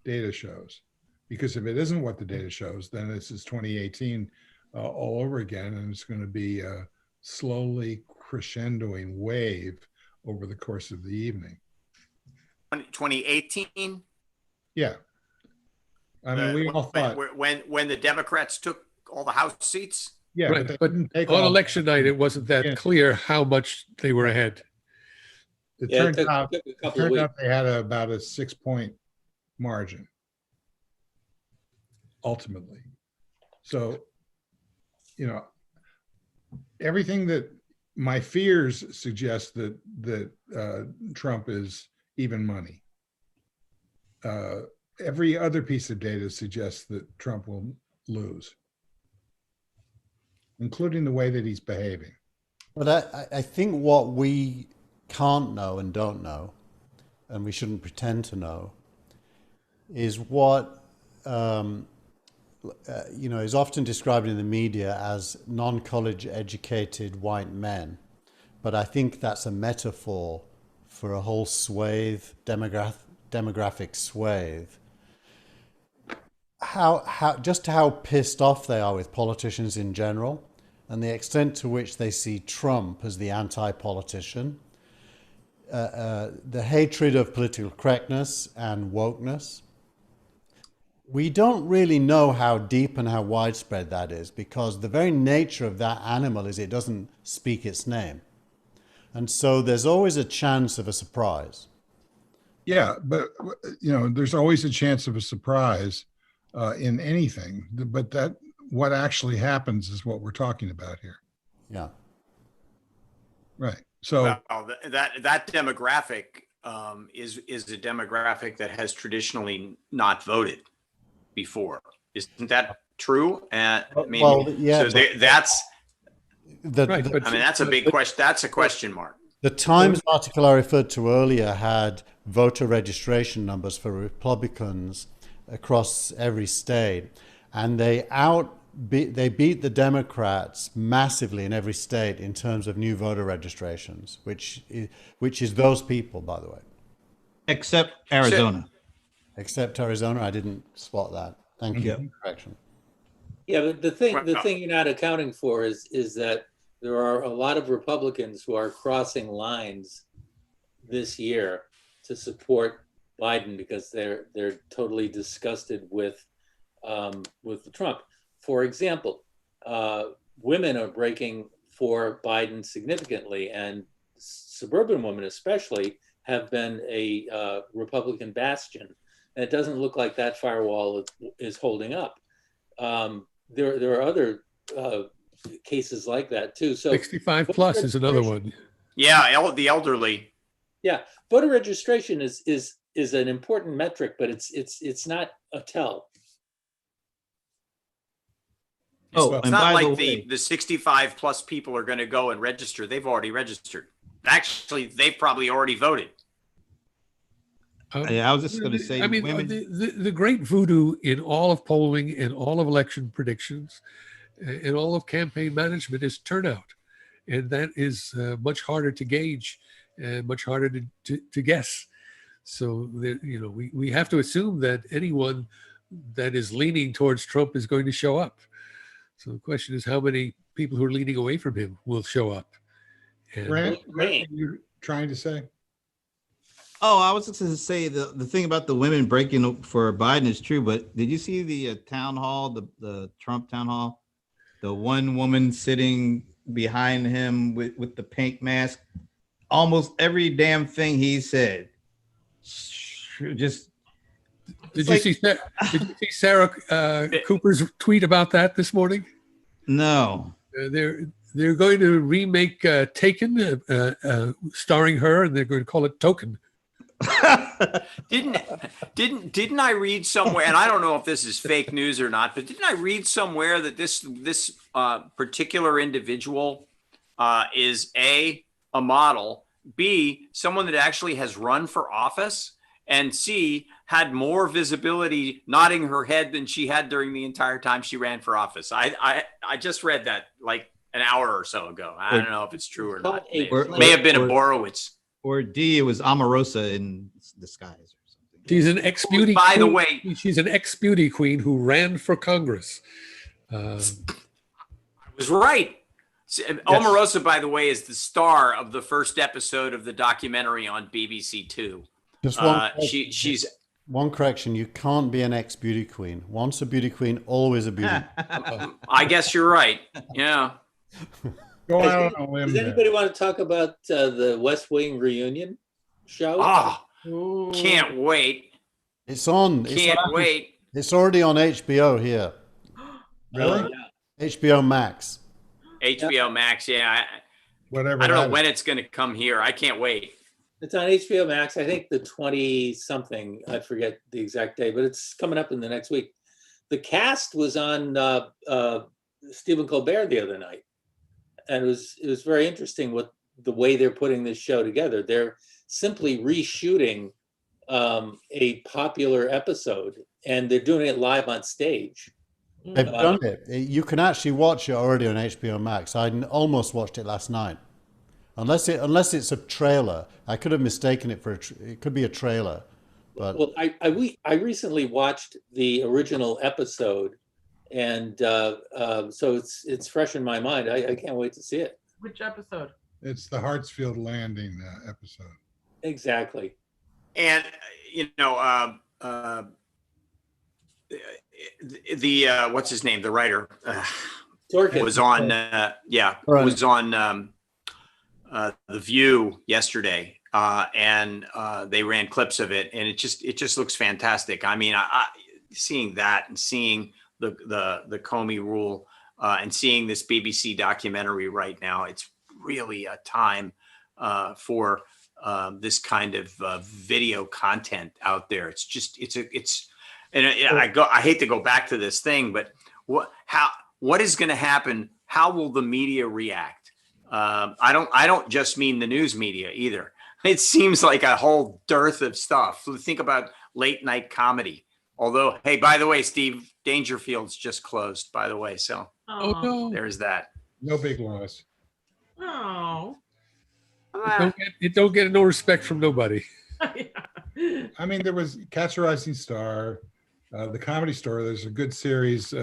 data shows. Because if it isn't what the data shows, then this is 2018 all over again, and it's going to be a slowly crescendoing wave over the course of the evening. 2018. Yeah. I mean, we all thought, when the Democrats took all the House seats. yeah, Right, but, but they didn't take on all- election night, it wasn't that Yeah. clear how much they were ahead. It Yeah, it turned took out, a it couple of turned weeks. out they had about a 6-point margin ultimately. So, you know, everything that my fears suggest that Trump is even money. Every other piece of data suggests that Trump will lose, including the way that he's behaving. But I think what we can't know and don't know, and we shouldn't pretend to know, is what you know, is often described in the media as non-college educated white men. But I think that's a metaphor for a whole swathe, demographic swathe. How pissed off they are with politicians in general, and the extent to which they see Trump as the anti-politician, the hatred of political correctness and wokeness. We don't really know how deep and how widespread that is, because the very nature of that animal is it doesn't speak its name. And so there's always a chance of a surprise. Yeah, but you know, there's always a chance of a surprise in anything. But that what actually happens is what we're talking about here. Yeah. Right. So Well, that demographic is a demographic that has traditionally not voted before. Isn't that true? I mean, Well, yeah, so that's. Right, but I mean, that's a big question. That's a question mark. The Times article I referred to earlier had voter registration numbers for Republicans across every state, and they beat the Democrats massively in every state in terms of new voter registrations, which is those people, by the way. Except Arizona. Except Arizona, I didn't spot that. Thank you Yep. for the correction. Yeah, but the thing you're not accounting for is that there are a lot of Republicans who are crossing lines this year to support Biden because they're totally disgusted with Trump. For example, women are breaking for Biden significantly, and suburban women especially have been a Republican bastion. and it doesn't look like that firewall is holding up. There are other cases like that too. So 65 plus is another one. Yeah, the elderly. Yeah, voter registration is an important metric, but it's not a tell. Oh, It's and not by the like way, the 65 plus people are going to go and register. They've already registered. Actually, they've probably already voted. yeah, I was just going to say, I mean, women. the great voodoo in all of polling, in all of election predictions, in all of campaign management is turnout. And that is much harder to gauge and much harder to guess. So, we have to assume that anyone that is leaning towards Trump is going to show up. So the question is, how many people who are leaning away from him will show up? And Grant, you're trying to say? Oh, I was just going to say the thing about the women breaking for Biden is true, but did you see the town hall, the Trump town hall? The one woman sitting behind him with the pink mask, almost every damn thing he said. Just did you see Sarah Cooper's tweet about that this morning? No. They're going to remake Taken, starring her, and they're going to call it Token. Didn't I read somewhere, and I don't know if this is fake news or not, but didn't I read somewhere that this particular individual is a model, B, someone that actually has run for office, and C, had more visibility nodding her head than she had during the entire time she ran for office. I just read that like an hour or so ago. I don't know if it's true or not. May have been a Borowitz. Or D, it was Omarosa in disguise or something. She's an ex-beauty By queen. the way, she's an ex-beauty queen who ran for Congress. I was right. Omarosa, by the way, is the star of the first episode of the documentary on BBC Two. Just she's one correction. You can't be an ex-beauty queen. Once a beauty queen, always a beauty queen. I guess you're right. Yeah. Go out on a limb Does there. anybody want to talk about the West Wing reunion show? Oh, can't wait. It's on. Can't wait. It's already on HBO here. Really? HBO Max. HBO Max, yeah. Whatever. I don't know that when is. it's going to come here. I can't wait. It's on HBO Max. I think the 20-something. I forget the exact day, but it's coming up in the next week. The cast was on Stephen Colbert the other night, and it was very interesting with the way they're putting this show together. They're simply reshooting a popular episode, and they're doing it live on stage. They've done it. You can actually watch it already on HBO Max. I almost watched it last night. Unless it's a trailer. I could have mistaken it for it could be a trailer. But Well, I recently watched the original episode, and so it's fresh in my mind. I can't wait to see it. Which episode? It's the Hartsfield Landing episode. Exactly. And, what's his name? The writer Sorkin was on, was on The View yesterday. And they ran clips of it, and it just looks fantastic. I mean, I seeing that and seeing the Comey rule and seeing this BBC documentary right now, it's really a time for this kind of video content out there. It's just I hate to go back to this thing, but what is going to happen? How will the media react? I don't just mean the news media either. It seems like a whole dearth of stuff. Think about late night comedy. Although, hey, by the way, Steve, Dangerfield's just closed, by the way. So no. There's that. No big loss. Oh. It don't get no respect from nobody. I mean, there was Catch a Rising Star, the Comedy Store. There's a good series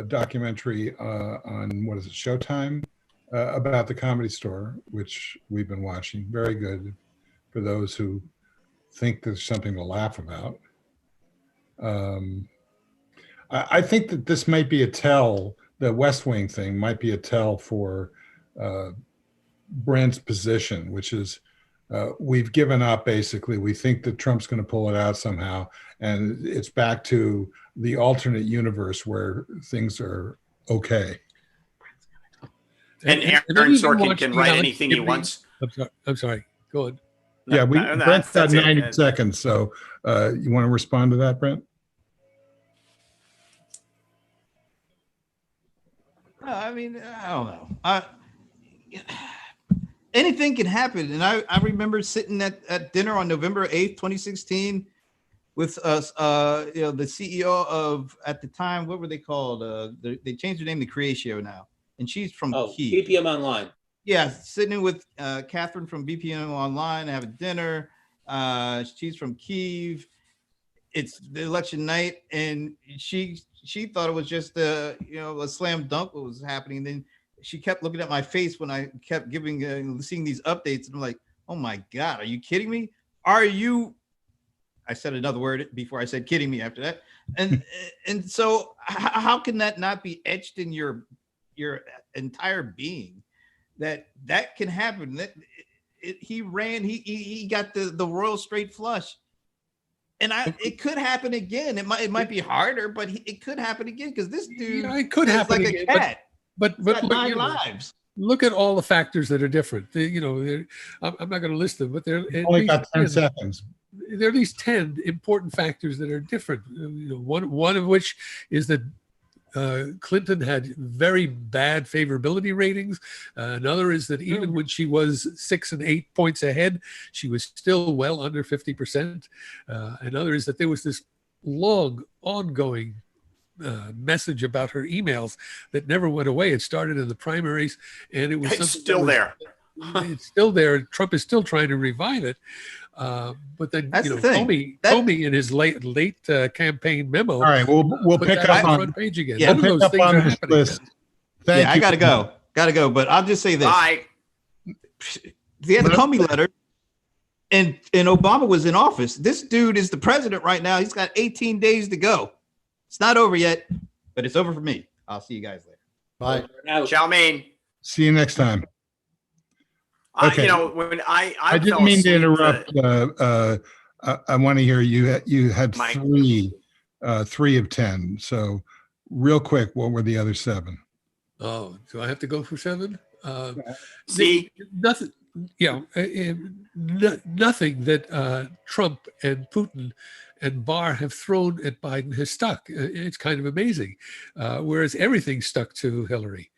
documentary on, what is it, Showtime? About the Comedy Store, which we've been watching. Very good for those who think there's something to laugh about. I think that this might be a tell, the West Wing thing might be a tell for Brent's position, which is we've given up, basically. We think that Trump's going to pull it out somehow. And it's back to the alternate universe where things are okay. And Aaron Sorkin can write anything he wants. I'm sorry. Go on. Yeah, Brent's got that's 90 it. seconds. So you want to respond to that, Brent? No, I mean, I don't know. Anything can happen. And I remember sitting at dinner on November 8th, 2016 with us, the CEO of, at the time, what were they called? They changed their name to Creatio now. And she's from Kyiv. BPM Online. Yeah, sitting with Catherine from BPM Online, having dinner. She's from Kyiv. It's the election night, and she thought it was just a slam dunk what was happening. Then she kept looking at my face when I kept seeing these updates, and I'm like, oh my God, are you kidding me? Are you? I said another word before I said kidding me after that, and so how can that not be etched in your entire being that can happen? That he got the royal straight flush. And it could happen again. It might be harder, but it could happen again because this dude it could happen like again, a cat. But got 9 lives. Look at all the factors that are different. I'm not going to list them, but there Only got 10 seconds. There are at least 10 important factors that are different. One of which is that Clinton had very bad favorability ratings. Another is that even when she was 6 and 8 points ahead, she was still well under 50%. Another is that there was this long, ongoing message about her emails that never went away. It started in the primaries, and it was still there. It's still there. Trump is still trying to revive it. But then Comey in his late campaign memo. All right, we'll pick up on front page again. Yeah, we'll pick up on this list. Thank you. I gotta go. But I'll just say this: Bye. He had the Comey letter, and Obama was in office. This dude is the president right now. He's got 18 days to go. It's not over yet, but it's over for me. I'll see you guys later. Bye. Chow mein. See you next time. Okay. When I didn't mean to interrupt. I want to hear you had Mike. three of 10. So real quick, what were the other 7? Oh, do I have to go for 7? See, nothing. Nothing that Trump and Putin and Barr have thrown at Biden has stuck. It's kind of amazing, whereas everything stuck to Hillary.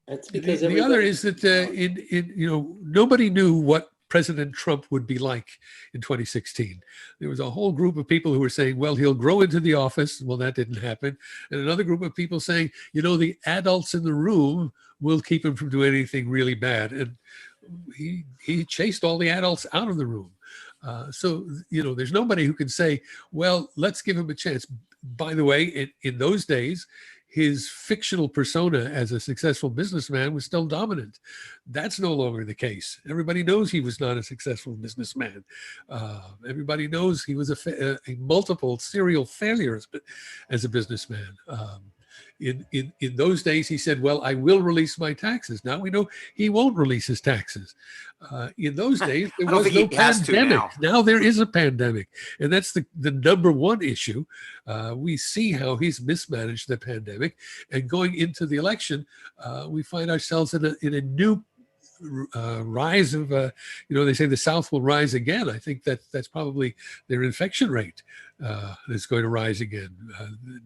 That's because the other is that nobody knew what President Trump would be like in 2016. There was a whole group of people who were saying, well, he'll grow into the office. Well, that didn't happen. And another group of people saying, the adults in the room will keep him from doing anything really bad. And he chased all the adults out of the room. So there's nobody who can say, well, let's give him a chance. By the way, in those days, his fictional persona as a successful businessman was still dominant. That's no longer the case. Everybody knows he was not a successful businessman. Everybody knows he was a multiple serial failure as a businessman. In those days, he said, well, I will release my taxes. Now we know he won't release his taxes. In those days, there was no pandemic. Now there is a pandemic. And that's the number one issue. We see how he's mismanaged the pandemic. And going into the election, we find ourselves in a new rise of, they say the South will rise again. I think that's probably their infection rate that's going to rise again.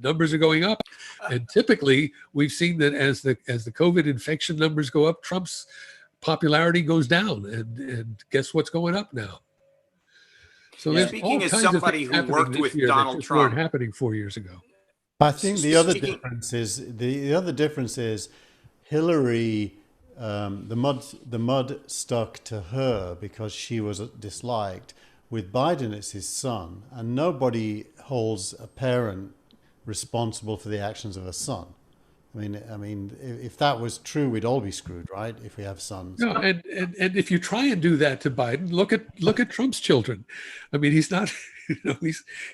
Numbers are going up, and typically we've seen that as the COVID infection numbers go up, Trump's popularity goes down, and guess what's going up now? So there's speaking all as kinds somebody of who worked with Donald that Trump, weren't happening 4 years ago. I think the other difference is Hillary. The mud stuck to her because she was disliked. With Biden, it's his son, and nobody holds a parent responsible for the actions of a son. I mean, if that was true, we'd all be screwed, right? If we have sons. No, and if you try and do that to Biden, look at Trump's children. I mean, he's not,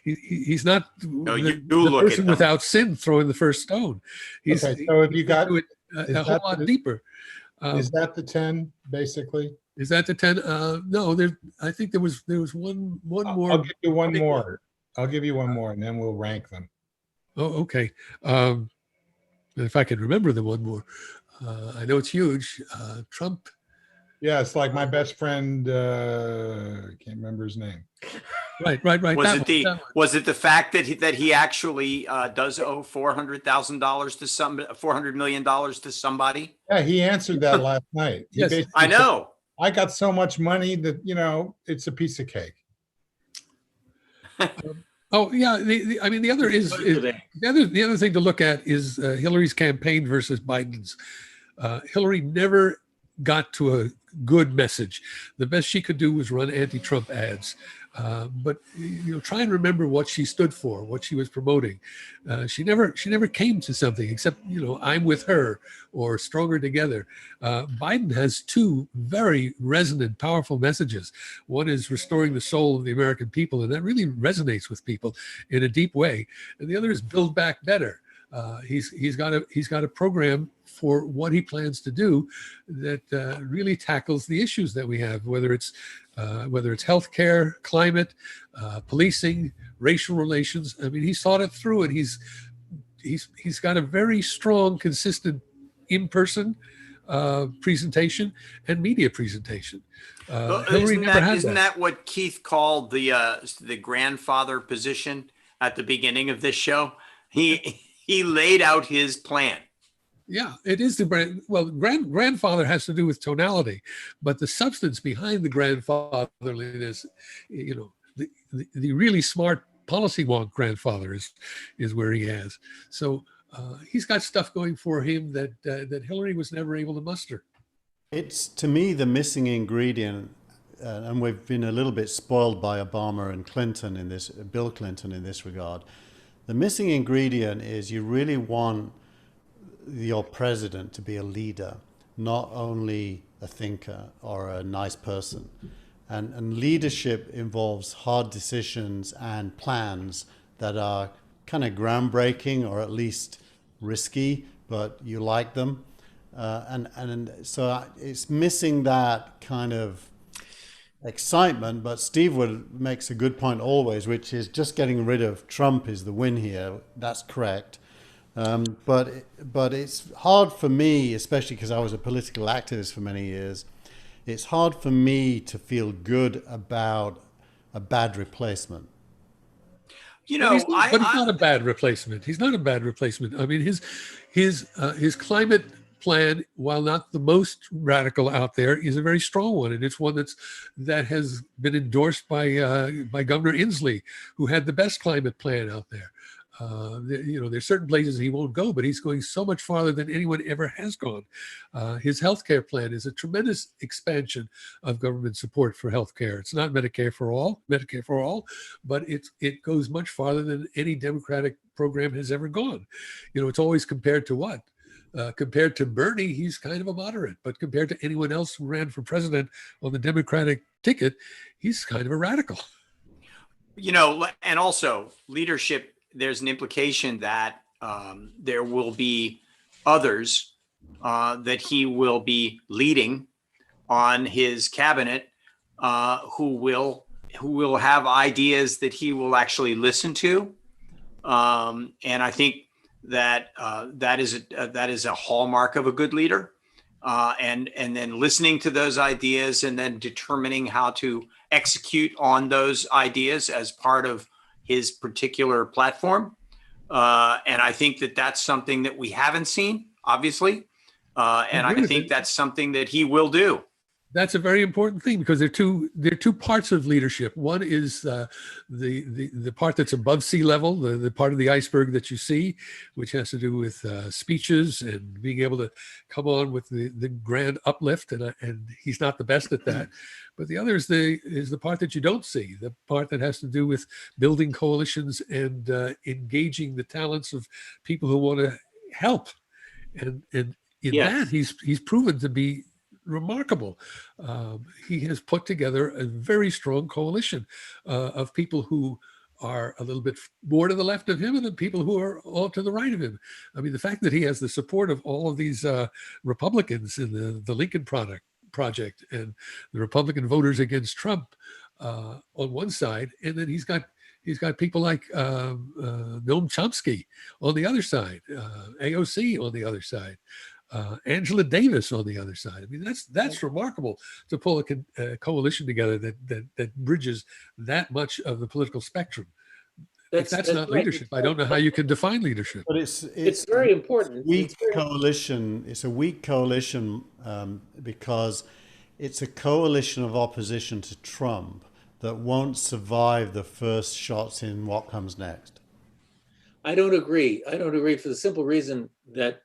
he's not the person without sin throwing the first stone. So if you got a whole lot deeper. Is that the 10 basically? Is that the 10? No, I think there was one more. I'll give you one more. I'll give you one more, and then we'll rank them. Oh, okay. If I can remember the one more, I know it's huge. Trump. Yeah, it's like my best friend. I can't remember his name. Right. Was it the fact that he actually does owe $400,000 to $400 million to somebody? Yeah, he answered that last night. Yes, I know. Said, I got so much money that it's a piece of cake. Oh yeah, I mean the other is the other thing to look at is Hillary's campaign versus Biden's. Hillary never got to a good message. The best she could do was run anti-Trump ads. But try and remember what she stood for, what she was promoting. She never came to something except I'm with her or stronger together. Biden has two very resonant, powerful messages. One is restoring the soul of the American people, and that really resonates with people in a deep way. And the other is build back better. He's got a program for what he plans to do that really tackles the issues that we have, whether it's healthcare, climate, policing, racial relations. I mean, he's thought it through, and he's got a very strong, consistent in-person presentation and media presentation. Isn't that what Keith called the grandfather position at the beginning of this show? He laid out his plan. Yeah, it is the brand. Well, grandfather has to do with tonality, but the substance behind the grandfatherliness, the really smart policy wonk grandfather is where he has. So he's got stuff going for him that Hillary was never able to muster. It's, to me, the missing ingredient, and we've been a little bit spoiled by Obama and Bill Clinton in this regard. The missing ingredient is you really want your president to be a leader, not only a thinker or a nice person. And leadership involves hard decisions and plans that are kind of groundbreaking or at least risky, but you like them. And so it's missing that kind of excitement. But Steve makes a good point always, which is just getting rid of Trump is the win here. That's correct. But it's hard for me, especially because I was a political activist for many years. It's hard for me to feel good about a bad replacement. But he's not a bad replacement. He's not a bad replacement. I mean, his climate plan, while not the most radical out there, is a very strong one, and it's one that has been endorsed by Governor Inslee, who had the best climate plan out there. There's certain places he won't go, but he's going so much farther than anyone ever has gone. His healthcare plan is a tremendous expansion of government support for healthcare. It's not Medicare for all, but it goes much farther than any Democratic program has ever gone. It's always compared to what? Compared to Bernie, he's kind of a moderate, but compared to anyone else who ran for president on the Democratic ticket, he's kind of a radical. And also leadership, there's an implication that there will be others that he will be leading on his cabinet who will have ideas that he will actually listen to. And I think that that is a hallmark of a good leader. And then listening to those ideas and then determining how to execute on those ideas as part of his particular platform. And I think that that's something that we haven't seen, obviously. And I think that's something that he will do. That's a very important thing, because there are two parts of leadership. One is the part that's above sea level, the part of the iceberg that you see, which has to do with speeches and being able to come on with the grand uplift. And he's not the best at that. But the other is the part that you don't see, the part that has to do with building coalitions and engaging the talents of people who want to help. And in that, he's proven to be remarkable. He has put together a very strong coalition of people who are a little bit more to the left of him and the people who are all to the right of him. I mean, the fact that he has the support of all of these Republicans in the Lincoln project and the Republican voters against Trump on one side, and then he's got people like Noam Chomsky on the other side, AOC on the other side, Angela Davis on the other side. I mean, that's remarkable to pull a coalition together that bridges that much of the political spectrum. If that's not right. leadership, I don't know how you can define leadership. But It's very important. Weak coalition. It's a weak coalition because it's a coalition of opposition to Trump that won't survive the first shots in what comes next. I don't agree. I don't agree for the simple reason that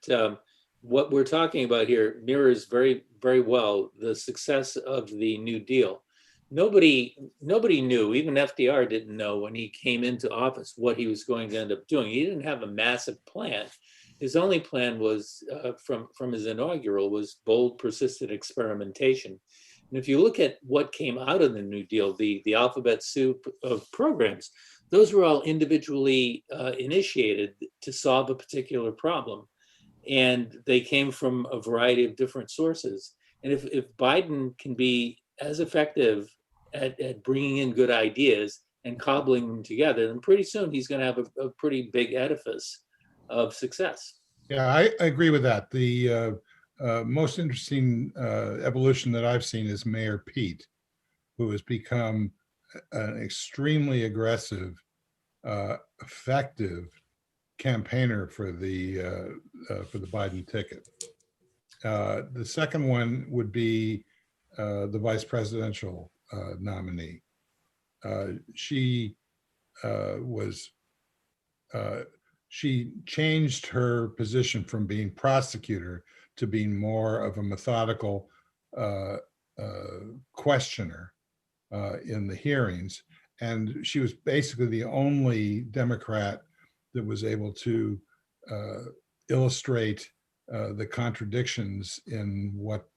what we're talking about here mirrors very, very well the success of the New Deal. Nobody knew, even FDR didn't know when he came into office what he was going to end up doing. He didn't have a massive plan. His only plan was, from his inaugural, was bold, persistent experimentation. And if you look at what came out of the New Deal, the alphabet soup of programs, those were all individually initiated to solve a particular problem. And they came from a variety of different sources. And if Biden can be as effective at bringing in good ideas and cobbling them together, then pretty soon he's going to have a pretty big edifice of success. Yeah, I agree with that. The most interesting evolution that I've seen is Mayor Pete, who has become an extremely aggressive, effective campaigner for the Biden ticket. The second one would be the vice presidential nominee. She changed her position from being prosecutor to being more of a methodical questioner in the hearings. And she was basically the only Democrat that was able to illustrate the contradictions in what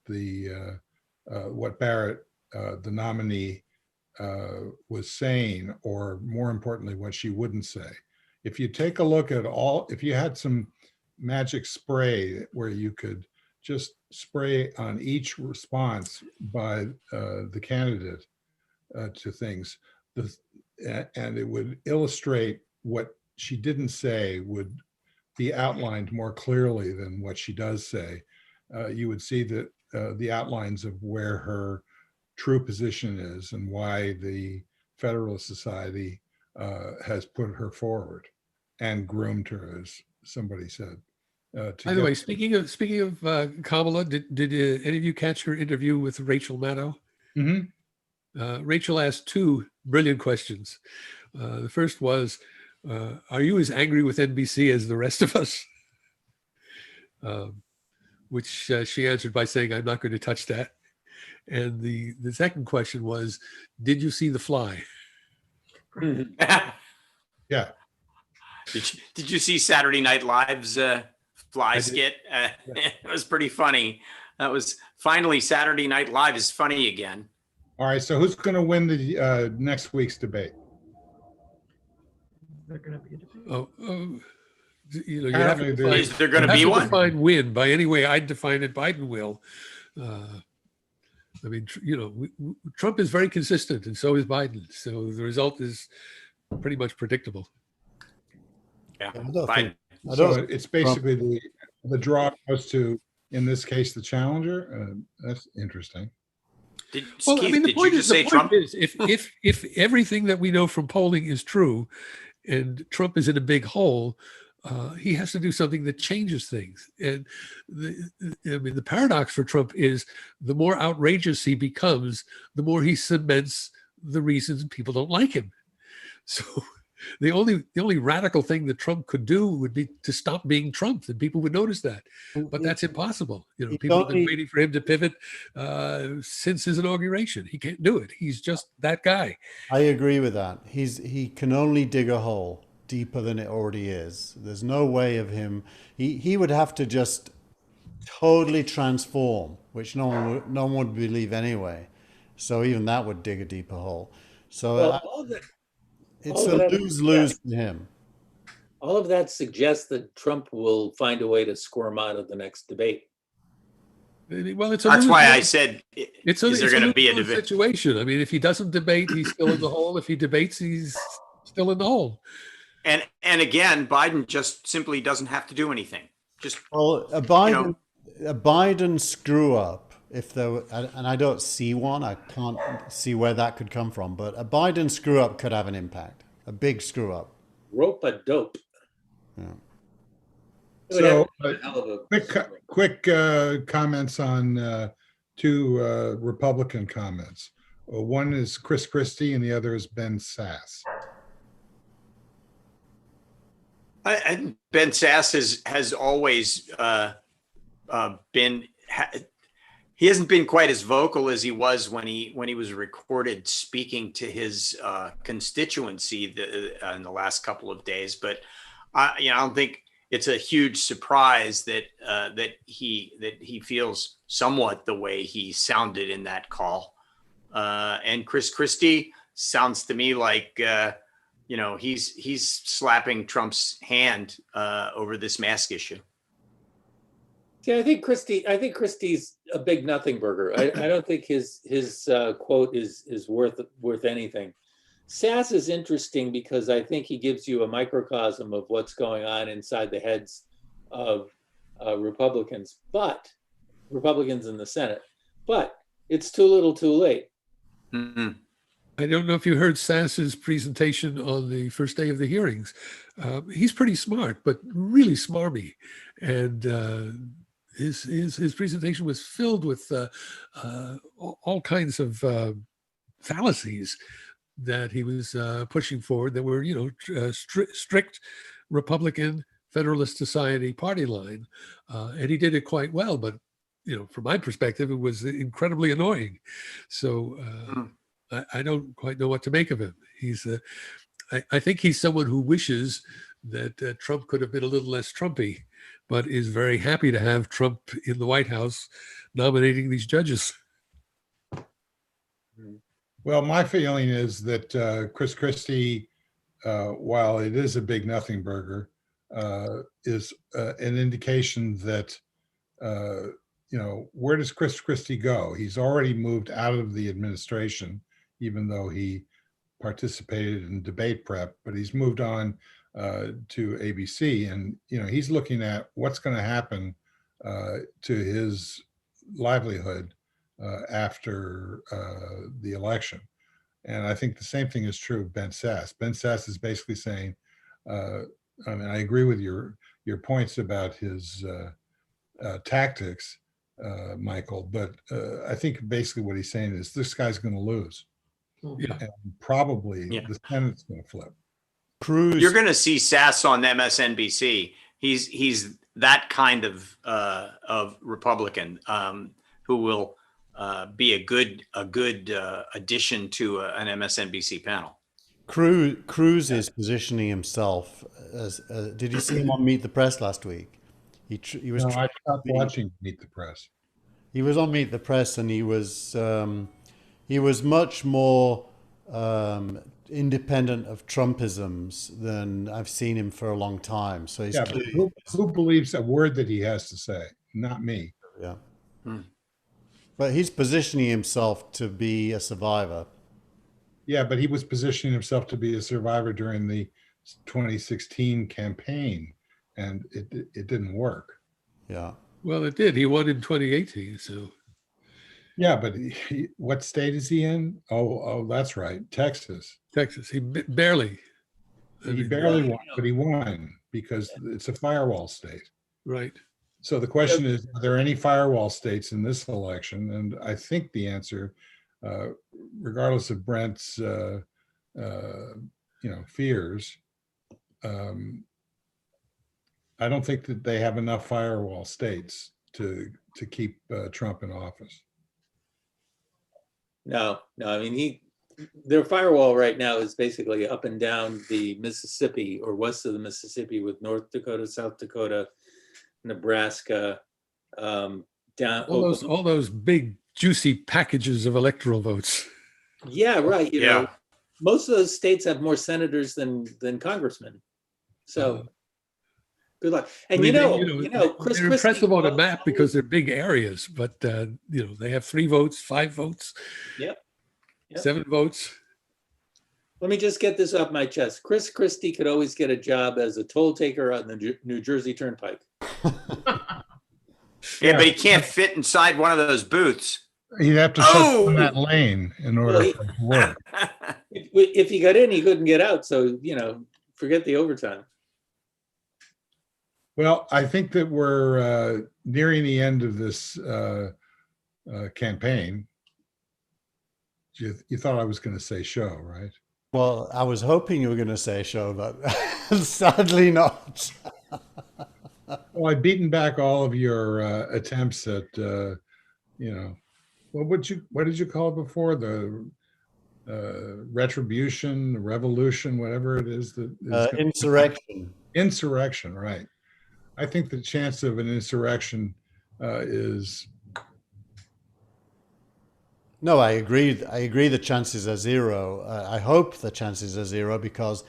Barrett, the nominee, was saying, or more importantly, what she wouldn't say. If you take a look at if you had some magic spray where you could just spray on each response by the candidate to things, and it would illustrate what she didn't say would be outlined more clearly than what she does say, you would see that the outlines of where her true position is and why the Federalist Society has put her forward and groomed her, as somebody said. By the way, speaking of Kamala, did any of you catch her interview with Rachel Maddow? Mm-hmm. Rachel asked two brilliant questions. The first was, are you as angry with NBC as the rest of us? Which she answered by saying, I'm not going to touch that. And the second question was, did you see The Fly? Yeah. Did you see Saturday Night Live's Fly skit? It was pretty funny. That was finally Saturday Night Live is funny again. All right. So who's going to win the next week's debate? They're going to be a debate. You have to define, is there going to be one? Define win by any way I'd define it. Biden will. I mean, Trump is very consistent, and so is Biden. So the result is pretty much predictable. Yeah, so it's basically the draw goes to, in this case, the challenger. That's interesting. The point is, if everything that we know from polling is true, and Trump is in a big hole, he has to do something that changes things. And the paradox for Trump is the more outrageous he becomes, the more he cements the reasons people don't like him. So the only radical thing that Trump could do would be to stop being Trump, and people would notice that. But that's impossible. People have been waiting for him to pivot since his inauguration. He can't do it. He's just that guy. I agree with that. He can only dig a hole deeper than it already is. There's no way of him. He would have to just totally transform, which no one would believe anyway. So even that would dig a deeper hole. So it's a lose-lose for him. All of that suggests that Trump will find a way to squirm out of the next debate. Well, it's a That's lose- why I said, it's is there going to be a lose-lose division? situation. I mean, if he doesn't debate, he's still in the hole. If he debates, he's still in the hole. And again, Biden just simply doesn't have to do anything. Just Well, a Biden screw up, if there were, and I don't see one, I can't see where that could come from, but a Biden screw up could have an impact, a big screw up. Rope-a-dope. Yeah. It would So, have a hell of a- quick comments on two Republican comments. One is Chris Christie and the other is Ben Sass. Ben Sass has always been. He hasn't been quite as vocal as he was when he was recorded speaking to his constituency in the last couple of days. But I don't think it's a huge surprise that he feels somewhat the way he sounded in that call. And Chris Christie sounds to me like he's slapping Trump's hand over this mask issue. See, I think Christie's a big nothing burger. I don't think his quote is worth anything. Sass is interesting because I think he gives you a microcosm of what's going on inside the heads of Republicans in the Senate. But it's too little too late. Mm-hmm. I don't know if you heard Sass's presentation on the first day of the hearings. He's pretty smart, but really smarmy. And his presentation was filled with all kinds of fallacies that he was pushing forward that were, strict Republican Federalist Society party line. And he did it quite well, but, from my perspective, it was incredibly annoying. So I don't quite know what to make of him. I think he's someone who wishes that Trump could have been a little less Trumpy, but is very happy to have Trump in the White House nominating these judges. Well, my feeling is that Chris Christie, while it is a big nothing burger, is an indication that, where does Chris Christie go? He's already moved out of the administration, even though he participated in debate prep, but he's moved on to ABC, and he's looking at what's going to happen to his livelihood after the election. And I think the same thing is true of Ben Sass. Ben Sass is basically saying, I agree with your points about his tactics, Michael, but I think basically what he's saying is this guy's going to lose. Yeah. And probably the Senate's going to flip. Cruz. You're going to see Sass on MSNBC. He's that kind of Republican who will be a good addition to an MSNBC panel. Cruz is positioning himself as. Did you see him on Meet the Press last week? He was. No, I stopped watching Meet the Press. He was on Meet the Press, and he was much more independent of Trumpisms than I've seen him for a long time. So he's but who believes a word that he has to say? Not me. Yeah. But he's positioning himself to be a survivor. Yeah, but he was positioning himself to be a survivor during the 2016 campaign, and it didn't work. Yeah. Well, it did. He won in 2018. So. Yeah, but what state is he in? Oh, that's right, Texas. He barely. He barely won, but he won because it's a firewall state. Right. So the question is, are there any firewall states in this election? And I think the answer, regardless of Brent's, fears, I don't think that they have enough firewall states to keep Trump in office. No. I mean, their firewall right now is basically up and down the Mississippi or west of the Mississippi with North Dakota, South Dakota, Nebraska, down all those big juicy packages of electoral votes. Yeah, right. Most of those states have more senators than congressmen. So Good luck. I And mean, Chris they're Christie impressive on a was map because they're big areas, but they have 3 votes, 5 votes, Yep. 7 votes. Let me just get this off my chest. Chris Christie could always get a job as a toll taker on the New Jersey Turnpike. Yeah, but he can't fit inside one of those booths. He'd have to shut down that lane in order Well, for it to work. If he got in, he couldn't get out. So, forget the overtime. Well, I think that we're nearing the end of this campaign. You thought I was going to say show, right? Well, I was hoping you were going to say show, but sadly not. Well, I've beaten back all of your attempts at, what did you call it before? The retribution, the revolution, whatever it is that is Insurrection. Insurrection, right? I think the chance of an insurrection is. No, I agree. I agree. The chances are 0. I hope the chances are 0 because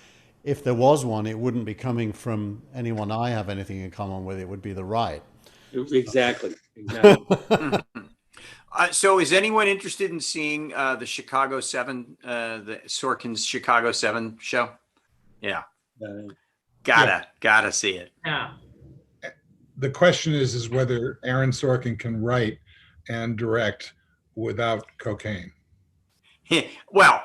if there was one, it wouldn't be coming from anyone I have anything in common with. It would be the right. Exactly. So is anyone interested in seeing the Chicago 7, the Sorkin's Chicago 7 show? Yeah. Gotta see it. Yeah. The question is whether Aaron Sorkin can write and direct without cocaine. Well,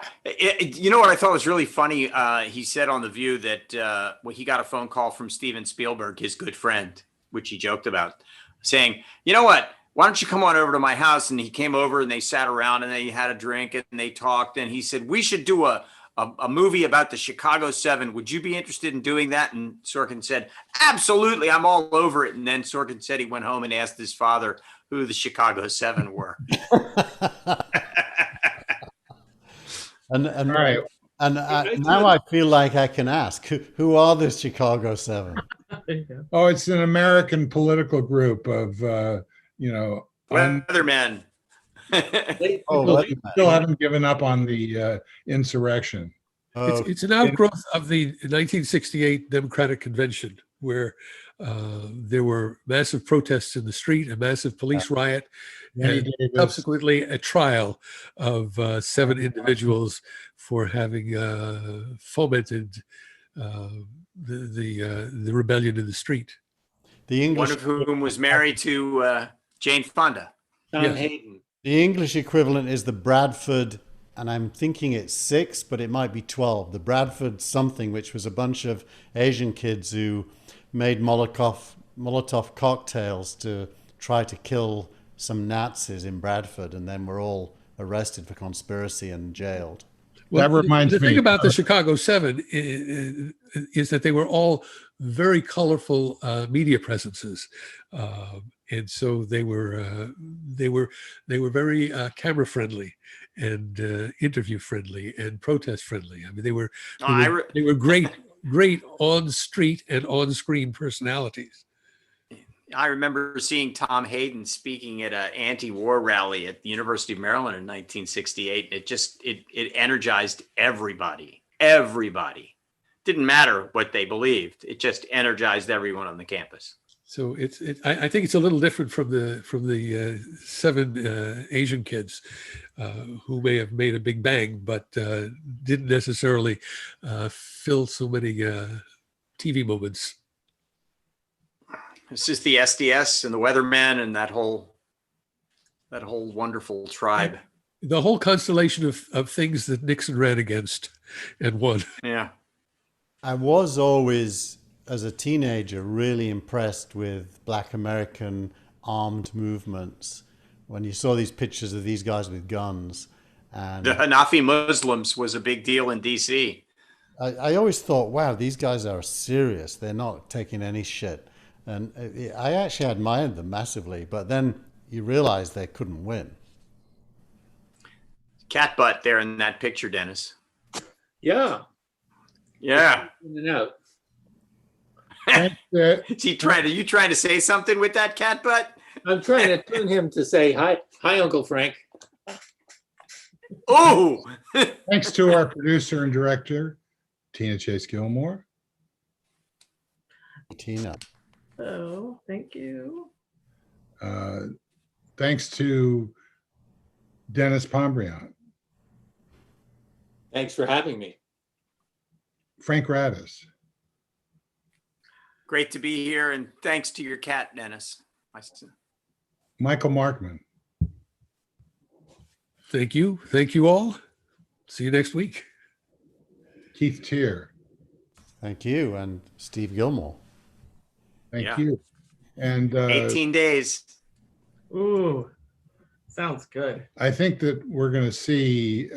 you know what I thought was really funny? He said on The View that he got a phone call from Steven Spielberg, his good friend, which he joked about, saying, you know what? Why don't you come on over to my house? And he came over and they sat around and they had a drink and they talked. And he said, we should do a movie about the Chicago 7. Would you be interested in doing that? And Sorkin said, absolutely, I'm all over it. And then Sorkin said he went home and asked his father who the Chicago 7 were. And All right. Now I feel like I can ask, who are the Chicago 7? Oh, it's an American political group of, Weathermen. People still haven't given up on the insurrection. It's an outgrowth of the 1968 Democratic Convention where there were massive protests in the street, a massive police riot, and subsequently a trial of 7 individuals for having fomented the rebellion in the street. One of whom was married to Jane Fonda. Tom Hayden. The English equivalent is the Bradford, and I'm thinking it's 6, but it might be 12. The Bradford something, which was a bunch of Asian kids who made Molotov cocktails to try to kill some Nazis in Bradford, and then were all arrested for conspiracy and jailed. Well, that reminds me. The thing about the Chicago 7 is that they were all very colorful media presences, and so they were very camera friendly and interview friendly and protest friendly. I mean, they were great on street and on screen personalities. I remember seeing Tom Hayden speaking at an anti-war rally at the University of Maryland in 1968. It energized everybody. Everybody. Didn't matter what they believed. It just energized everyone on the campus. So I think it's a little different from the 7 Asian kids who may have made a big bang, but didn't necessarily fill so many TV moments. This is the SDS and the Weathermen and that whole wonderful tribe. The whole constellation of things that Nixon ran against and won. Yeah. I was always, as a teenager, really impressed with Black American armed movements. When you saw these pictures of these guys with guns. And the Hanafi Muslims was a big deal in DC. I always thought, wow, these guys are serious. They're not taking any shit. And I actually admired them massively, but then you realize they couldn't win. Cat butt there in that picture, Dennis. Yeah. Yeah. In and out. Is he trying? Are you trying to say something with that cat butt? I'm trying to tune him to say hi, Uncle Frank. Oh. Thanks to our producer and director, Tina Chase Gilmore. Tina. Oh, thank you. Thanks to Dennis Pombriant, Thanks for having me. Frank Radis, Great to be here, and thanks to your cat, Dennis. Michael Markman, Thank you. Thank you all. See you next week. Keith Tier. Thank you. And Steve Gilmore. Thank Yeah. you. And 18 days. Ooh, sounds good. I think that we're going to see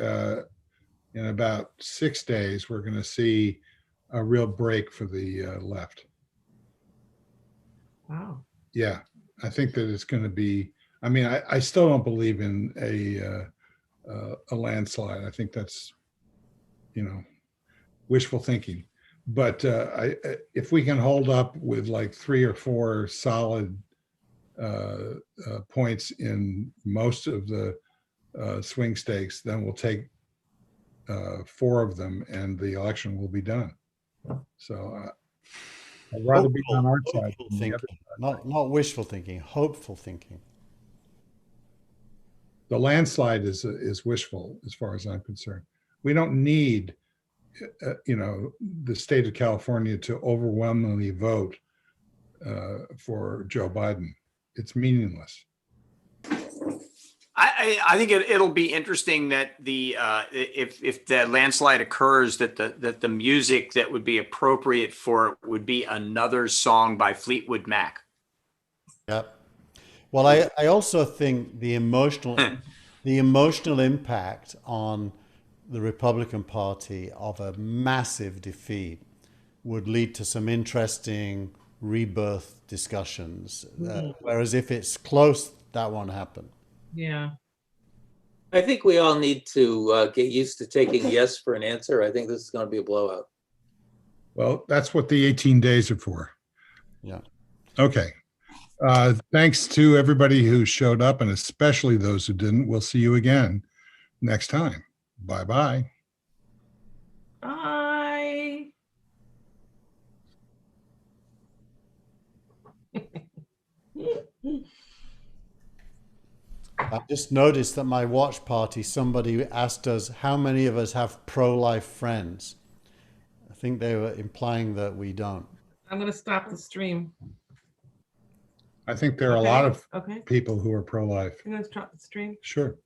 in about 6 days, we're going to see a real break for the left. Wow. Yeah, I think that it's going to be. I mean, I still don't believe in a landslide. I think that's, wishful thinking. But if we can hold up with like 3 or 4 solid points in most of the swing states, then we'll take 4 of them, and the election will be done. So I'd rather be on our side than the other side. Not wishful thinking, hopeful thinking. The landslide is wishful as far as I'm concerned. We don't need, the state of California to overwhelmingly vote for Joe Biden. It's meaningless. I think it'll be interesting that if the landslide occurs, that the music that would be appropriate for it would be another song by Fleetwood Mac. Yep. Well, I also think the emotional impact on the Republican Party of a massive defeat would lead to some interesting rebirth discussions. Whereas if it's close, that won't happen. Yeah. I think we all need to get used to taking yes for an answer. I think this is going to be a blowout. Well, that's what the 18 days are for. Yeah. Okay. Thanks to everybody who showed up, and especially those who didn't. We'll see you again next time. Bye-bye. Bye. I just noticed that my watch party, somebody asked us how many of us have pro-life friends. I think they were implying that we don't. I'm going to stop the stream. I think there are a Okay. lot of Okay. people who are pro-life. I'm going to stop the stream. Sure.